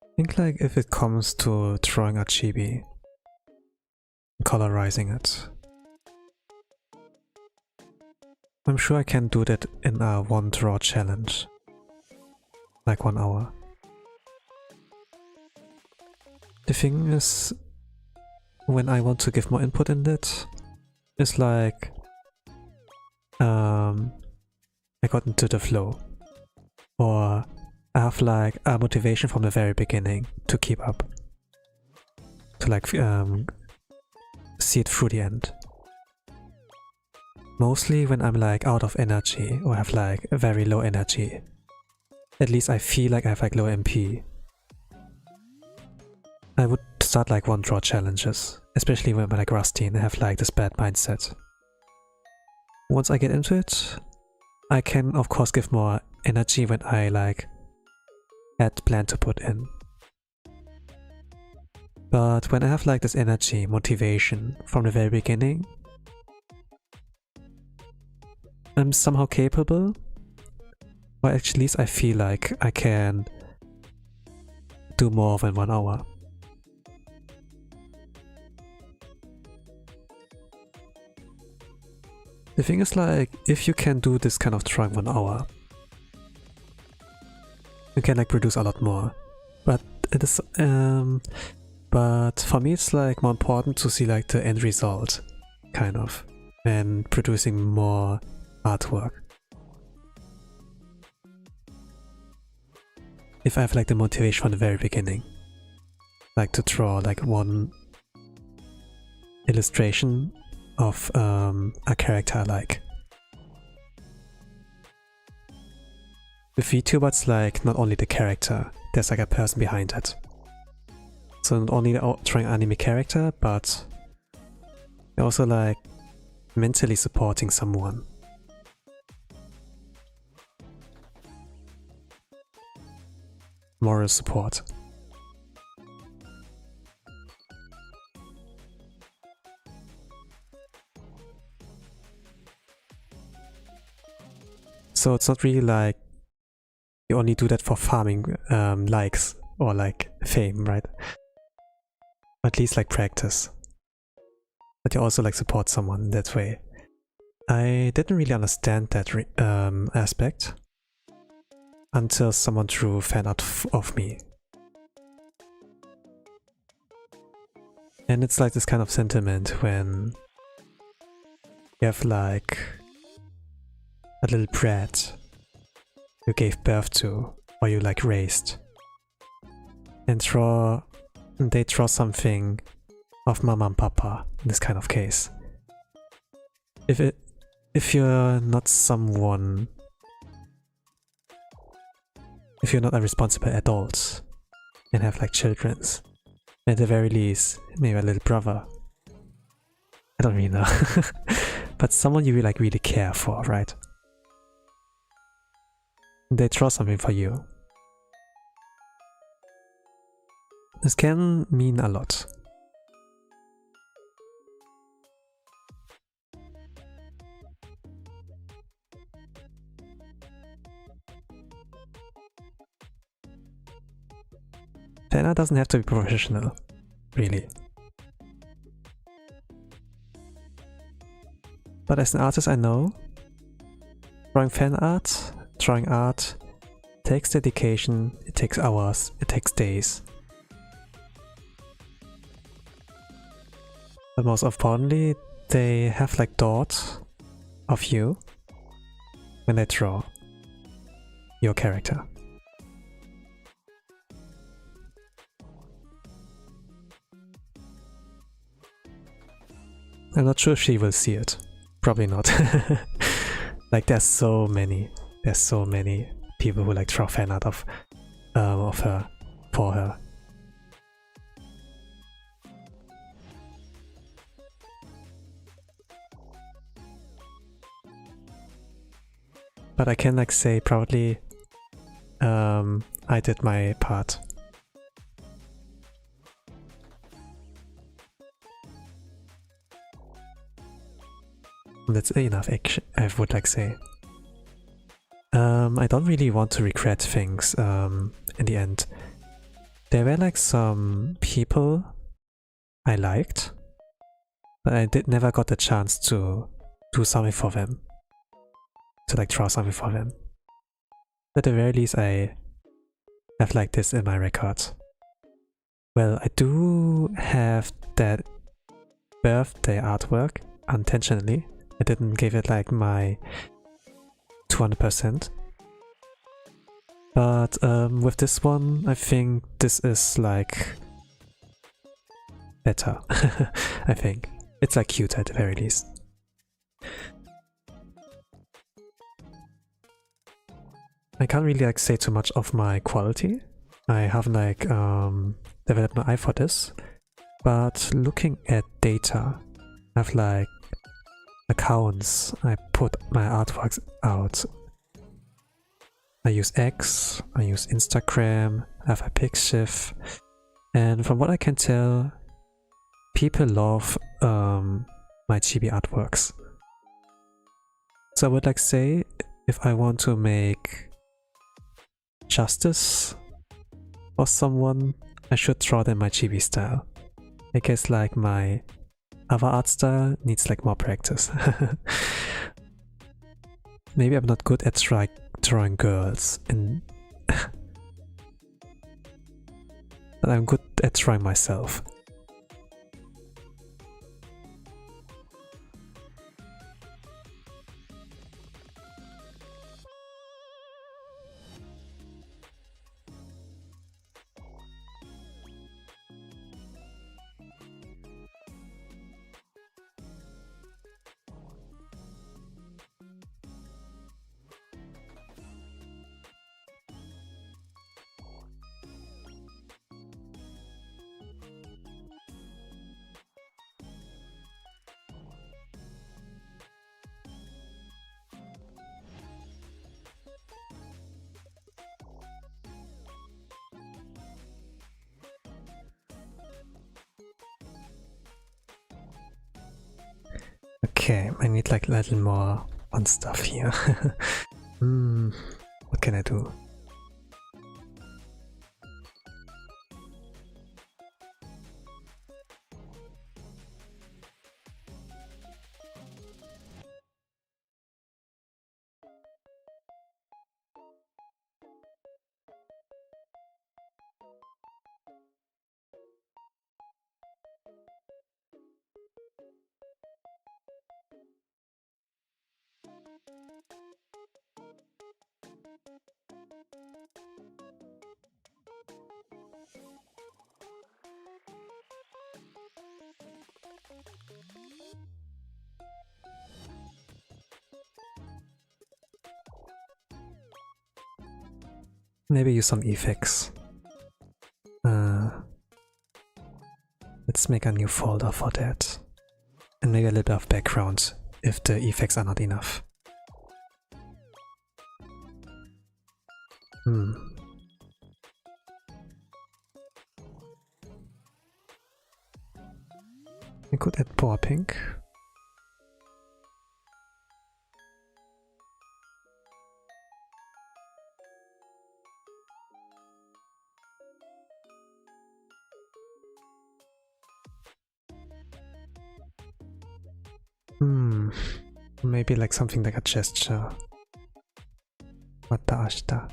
I think like if it comes to drawing a chibi, colorizing it, I'm sure I can do that in a one draw challenge, like 1 hour. The thing is, when I want to give more input in it, it's like I got into the flow, or I have like a motivation from the very beginning to keep up, to like see it through the end. Mostly when I'm like out of energy or have like a very low energy, at least I feel like I have like low MP, I would start like one draw challenges, especially when I'm like rusty and I have like this bad mindset. Once I get into it, I can of course give more energy when I like had plan to put in. But when I have like this energy, motivation from the very beginning, I'm somehow capable, or at least I feel like I can do more than 1 hour. The thing is like, if you can do this kind of drawing 1 hour, you can like produce a lot more. But it is but for me it's like more important to see like the end result, kind of, and producing more artwork. If I have like the motivation from the very beginning, like to draw like one illustration of a character I like. With VTuber it's like not only the character, there's like a person behind it. So not only drawing anime character, but you're also like mentally supporting someone. Moral support. So it's not really like you only do that for farming likes or like fame, right? At least like practice. But you also like support someone in that way. I didn't really understand that aspect until someone drew fan art of me. And it's like this kind of sentiment when you have like a little brat you gave birth to or you like raised, and they draw something of mama and papa in this kind of case. If you're not someone, if you're not a responsible adult and have like children's, at the very least, maybe a little brother. I don't really know. But someone you like really care for, right? They draw something for you. This can mean a lot. Fan art doesn't have to be professional, really. But as an artist I know, drawing fan art, drawing art, takes dedication, it takes hours, it takes days. But most importantly, they have like thought of you when they draw your character. I'm not sure if she will see it. Probably not. Like there's so many people who like draw fan art of her, for her. But I can like say proudly, I did my part. That's enough action, I would like say. I don't really want to regret things in the end. There were like some people I liked, but I never got the chance to do something for them. To like draw something for them. At the very least I have like this in my record. Well, I do have that birthday artwork unintentionally. I didn't give it like my 200%. But with this one, I think this is like better. I think. It's like cute at the very least. I can't really like say too much of my quality. I haven't like developed my eye for this. But looking at data, I have like accounts I put my artworks out. I use X, I use Instagram, I have a Pixiv, and from what I can tell, people love my chibi artworks. So I would like say, if I want to make justice for someone, I should draw them my chibi style. I guess like my other art style needs like more practice. Maybe I'm not good at drawing girls, and but I'm good at drawing myself. Okay, I need like a little more fun stuff here. What can I do? Maybe use some effects. Let's make a new folder for that. And maybe a little bit of background if the effects are not enough. We could add power pink. Maybe like something like a gesture. Mata ashita.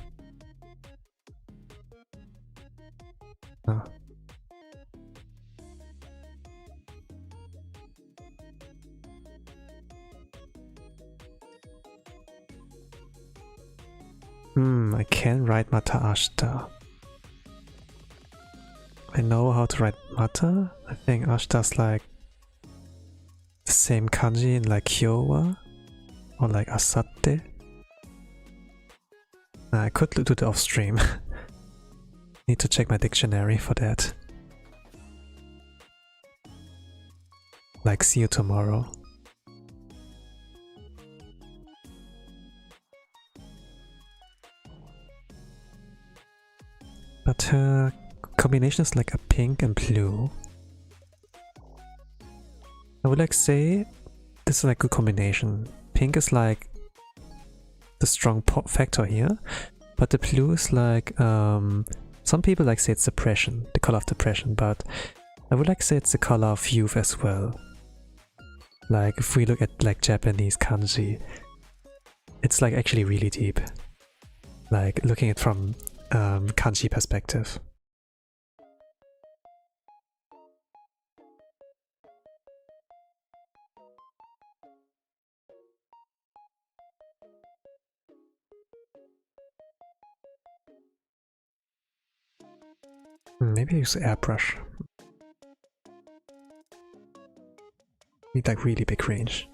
Oh. I can write mata ashita. I know how to write mata. I think ashita's like the same kanji in like Kyowa or like asatte. I could do it off stream. Need to check my dictionary for that. Like see you tomorrow. But her combination is like a pink and blue. I would like say this is like a good combination. Pink is like the strong factor here, but the blue is like some people like say it's depression, the color of depression, but I would like say it's the color of youth as well. Like if we look at like Japanese kanji, it's like actually really deep. Like looking at it from kanji perspective. Maybe use airbrush. Need like really big range.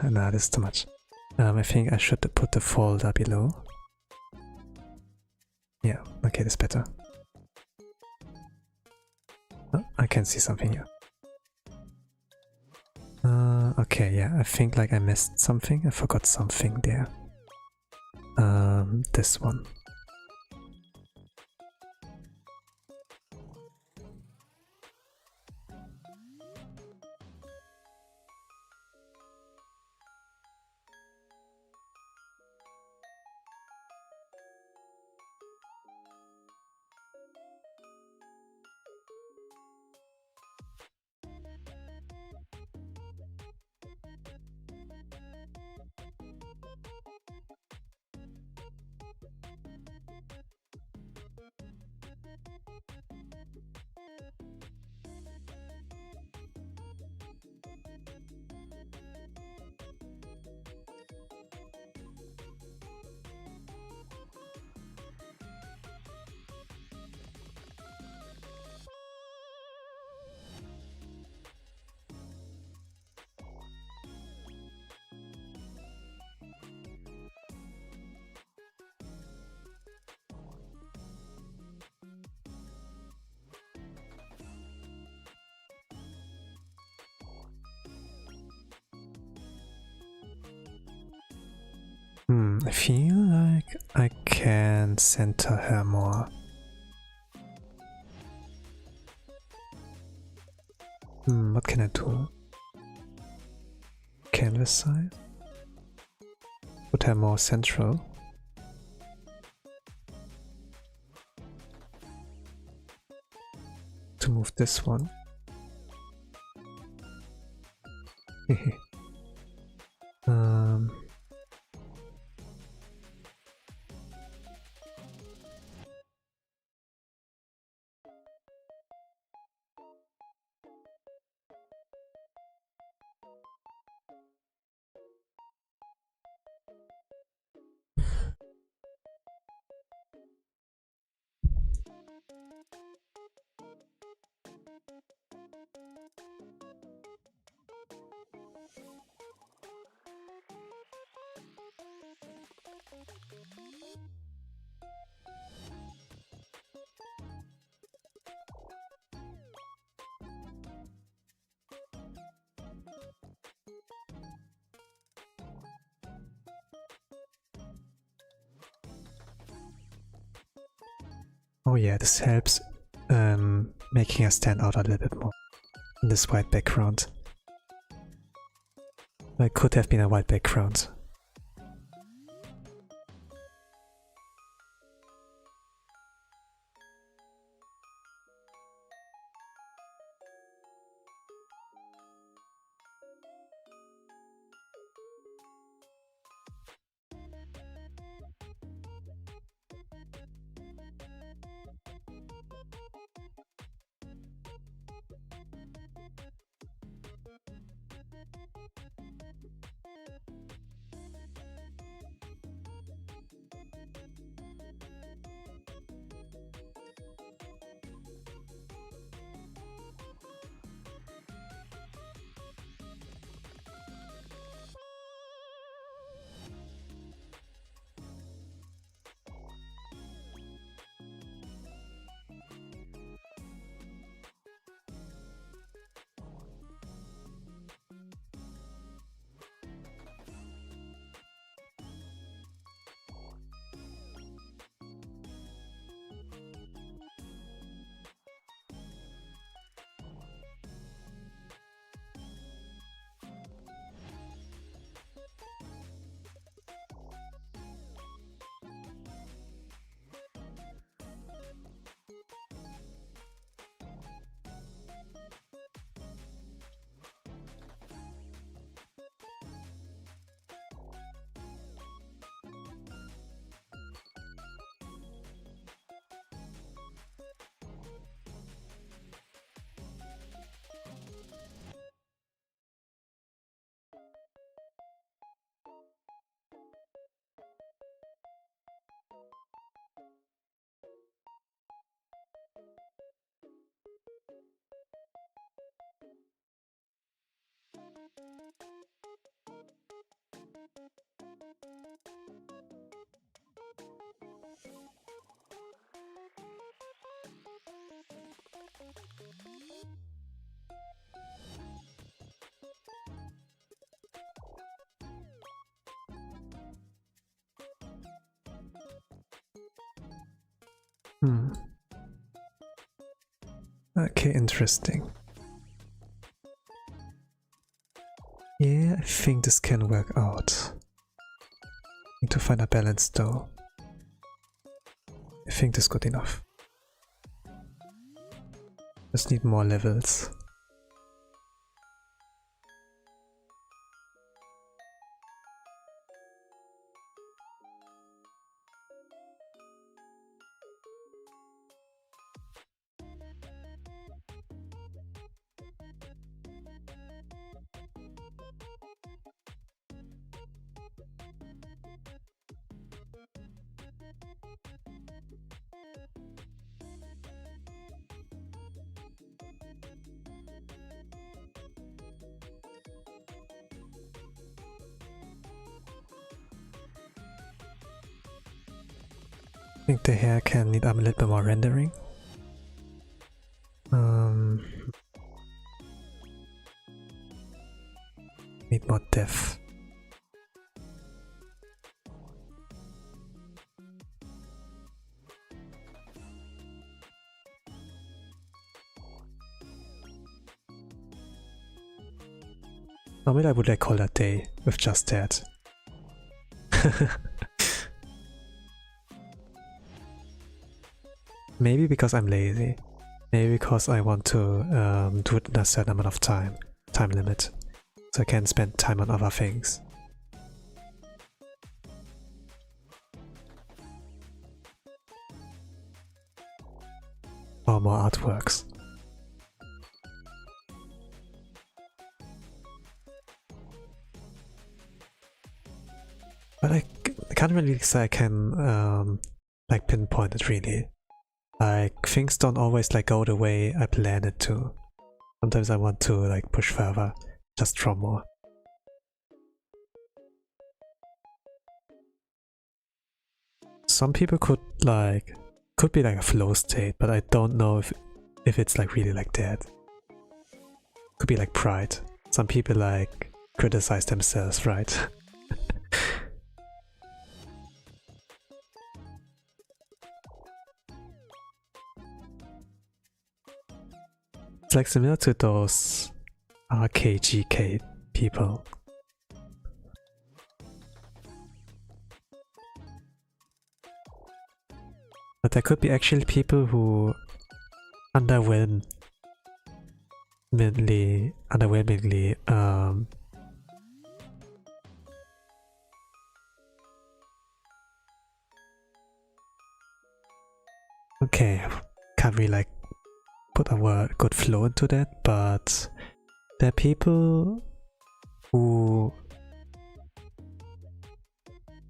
Nah, this is too much. I think I should put the folder below. Yeah, okay, that's better. Oh, I can see something here. Okay, yeah, I think like I missed something. I forgot something there. This one. I feel like I can center her more. What can I do? Canvas size? Put her more central. To move this one. Oh yeah, this helps making us stand out a little bit more in this white background. It could have been a white background. Okay, interesting. Yeah, I think this can work out. Need to find a balance though. I think this is good enough. Just need more levels. I think the hair can need a little bit more rendering. Need more depth. Normally I would like call that day with just that. Maybe because I'm lazy. Maybe because I want to do it in a certain amount of time limit, so I can spend time on other things. Or more artworks. But I can't really say I can like pinpoint it really. Like, things don't always like go the way I plan it to. Sometimes I want to like push further, just draw more. Some people could be like a flow state, but I don't know if it's like really like that. Could be like pride. Some people like criticize themselves, right? It's like similar to those RKGK people. But there could be actually people who underwhelmingly okay, can't really like put a good flow into that, but there are people who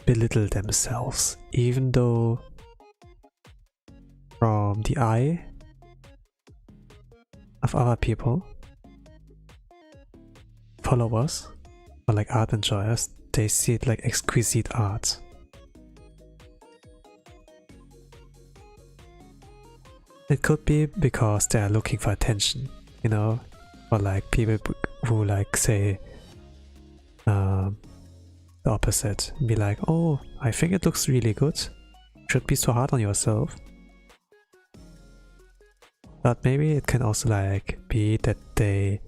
belittle themselves, even though from the eye of other people, followers, or like art enjoyers, they see it like exquisite art. It could be because they are looking for attention, you know, or like people who like say the opposite, be like, oh, I think it looks really good, should be so hard on yourself. But maybe it can also like be that they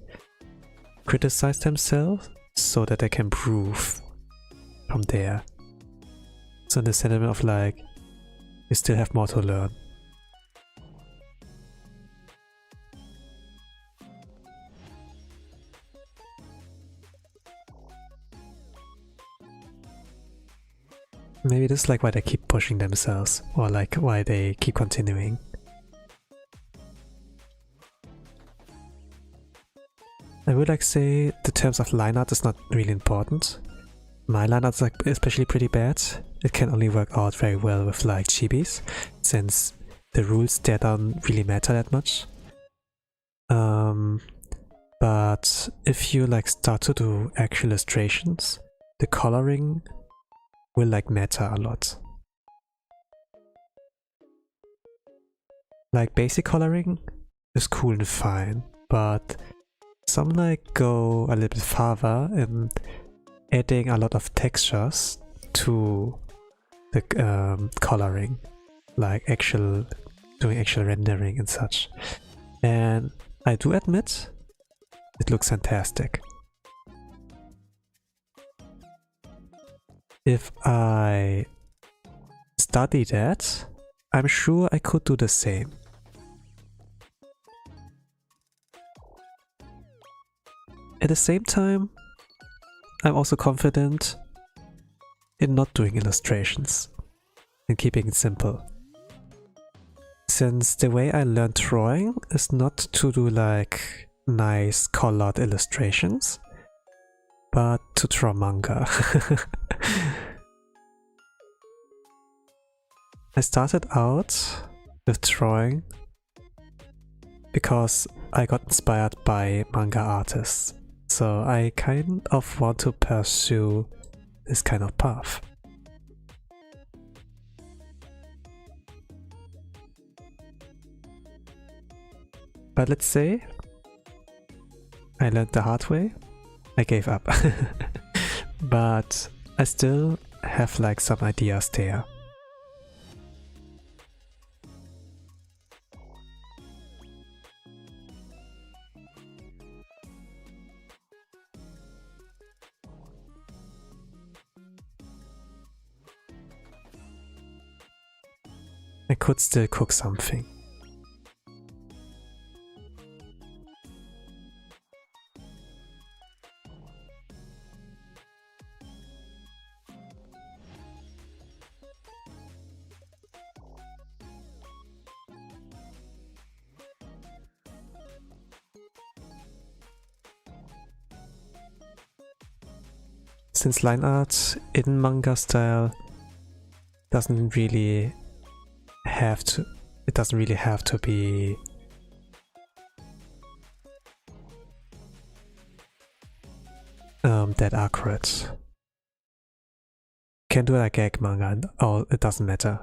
criticize themselves so that they can improve from there. So in the sentiment of like, you still have more to learn. Maybe this is like why they keep pushing themselves, or like why they keep continuing. I would like say the terms of line art is not really important. My line art is like especially pretty bad. It can only work out very well with like chibis, since the rules there don't really matter that much. But if you like start to do actual illustrations, the coloring will like matter a lot. Like basic coloring is cool and fine, but some like go a little bit farther in adding a lot of textures to the coloring, like doing actual rendering and such. And I do admit, it looks fantastic. If I study that, I'm sure I could do the same. At the same time, I'm also confident in not doing illustrations and keeping it simple. Since the way I learned drawing is not to do like nice colored illustrations, but to draw manga. I started out with drawing because I got inspired by manga artists, so I kind of want to pursue this kind of path. But let's say I learned the hard way, I gave up. But I still have like some ideas there. I could still cook something. Since line art in manga style doesn't really have to it doesn't really have to be that accurate. Can do like gag manga and all, it doesn't matter.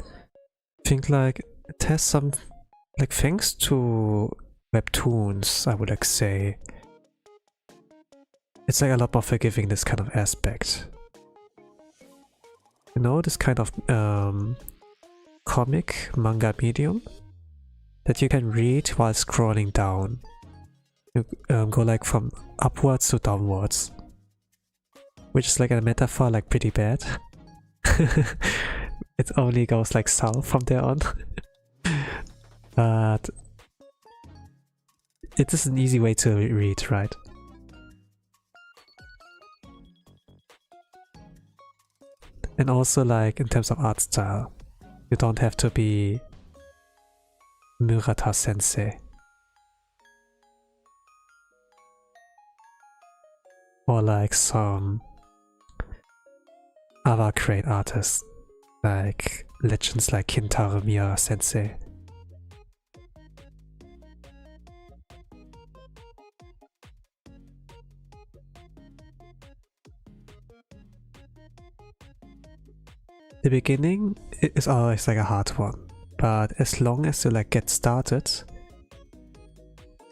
I think like it has some, like, thanks to webtoons, I would like say, it's like a lot more forgiving, this kind of aspect. You know, this kind of comic manga medium that you can read while scrolling down. You go like from upwards to downwards, which is like a metaphor, like pretty bad. It only goes like south from there on. But it is an easy way to read, right? And also, like, in terms of art style, you don't have to be Murata sensei or like some other great artists, like legends like Kintaro Miura sensei. The beginning is always like a hard one, but as long as you like get started,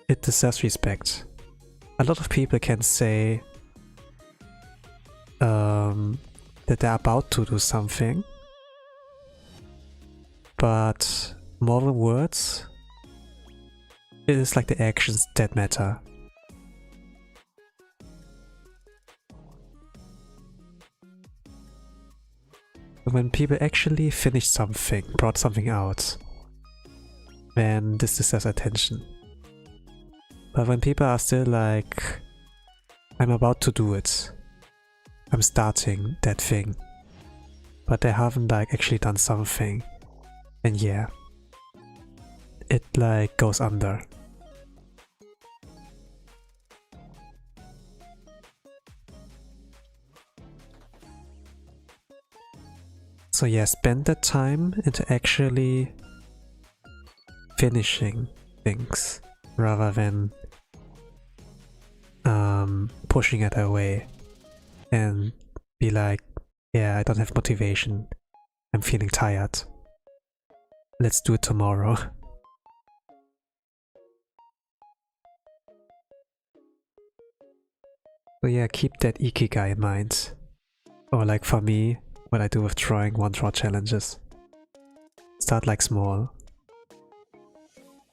it deserves respect. A lot of people can say that they're about to do something, but more than words, it is like the actions that matter. When people actually finish something, brought something out, then this deserves attention. But when people are still like, I'm about to do it, I'm starting that thing, but they haven't like actually done something, and yeah, it like goes under. So yeah, spend that time into actually finishing things rather than pushing it away and be like, yeah, I don't have motivation, I'm feeling tired, let's do it tomorrow. So yeah, keep that ikigai in mind. Or like for me, what I do with drawing one-draw challenges. Start like small.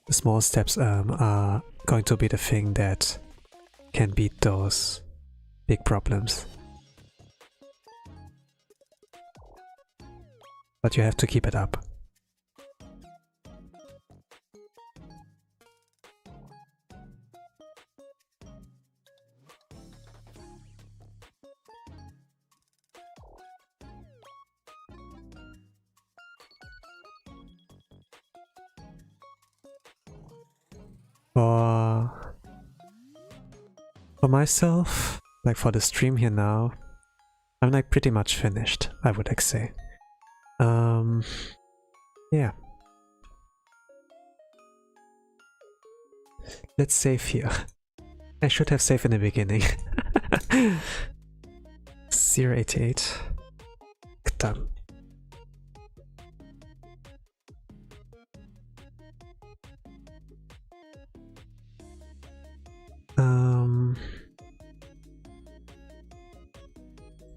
The small steps are going to be the thing that can beat those big problems. But you have to keep it up. For myself, like for the stream here now, I'm like pretty much finished, I would like say. Yeah. Let's save here. I should have saved in the beginning. 088. Done.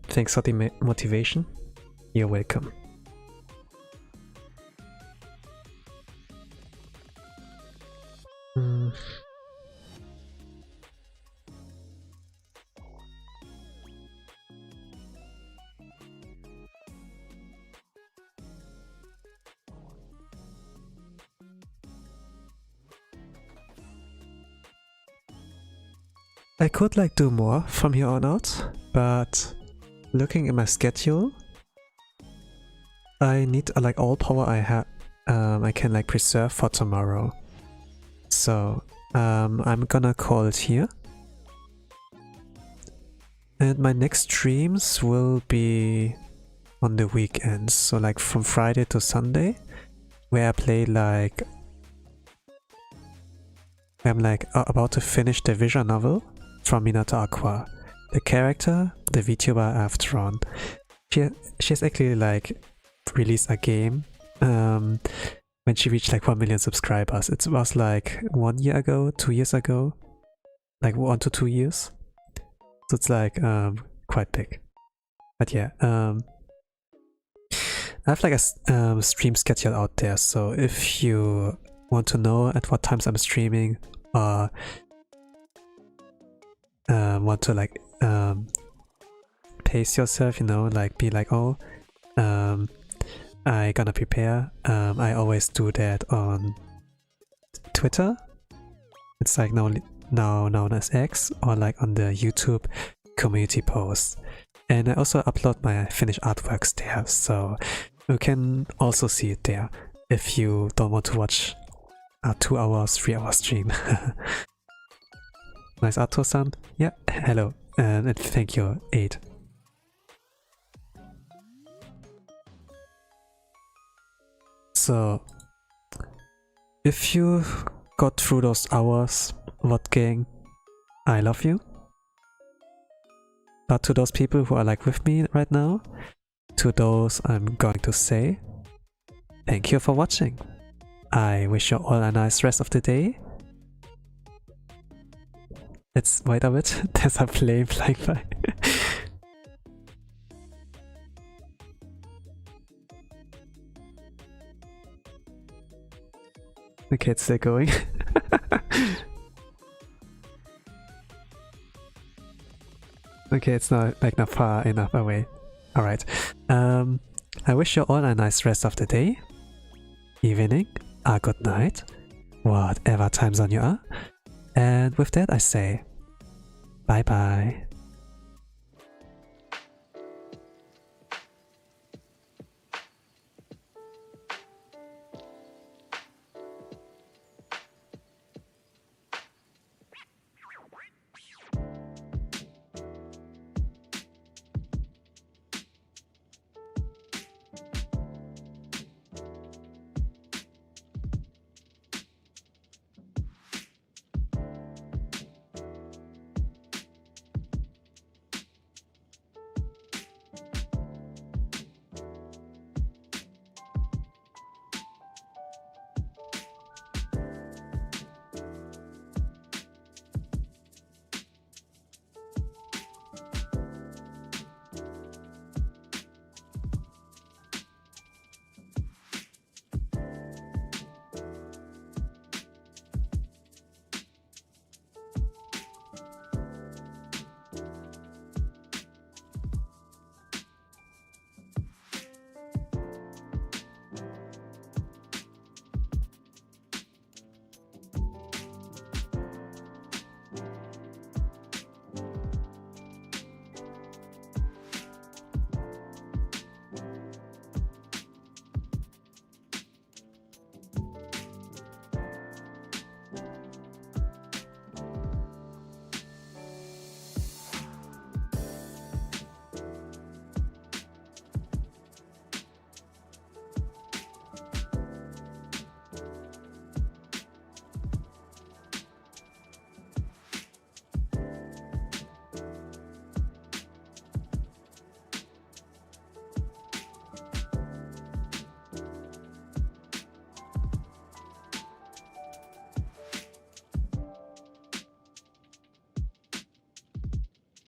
Thanks for the motivation. You're welcome. I could like do more from here on out, but looking at my schedule, I need like all power I have. I can like preserve for tomorrow. So I'm gonna call it here. And my next streams will be on the weekends, so like from Friday to Sunday, where I play like... I'm like about to finish the visual novel from Minato Aqua. The character, the VTuber I've drawn. She's actually like released a game when she reached like 1 million subscribers. It was like 1 year ago, 2 years ago, like 1 to 2 years. So it's like quite big. But yeah, I have like a stream schedule out there. So if you want to know at what times I'm streaming, or want to like pace yourself, you know, like be like, oh, I gonna prepare. I always do that on Twitter. It's like now known as X, or like on the YouTube community posts. And I also upload my finished artworks there, so you can also see it there if you don't want to watch a 2 hours, 3 hour stream. Nice Arto-san. Yeah, hello, and thank you, 8. So, if you got through those hours, what gang, I love you. But to those people who are like with me right now, to those I'm going to say, thank you for watching. I wish you all a nice rest of the day. Wait a bit, there's a plane flying by. Okay, it's still going. Okay, it's not like not far enough away. Alright. I wish you all a nice rest of the day, evening, a good night, whatever time zone you are. And with that I say, bye bye.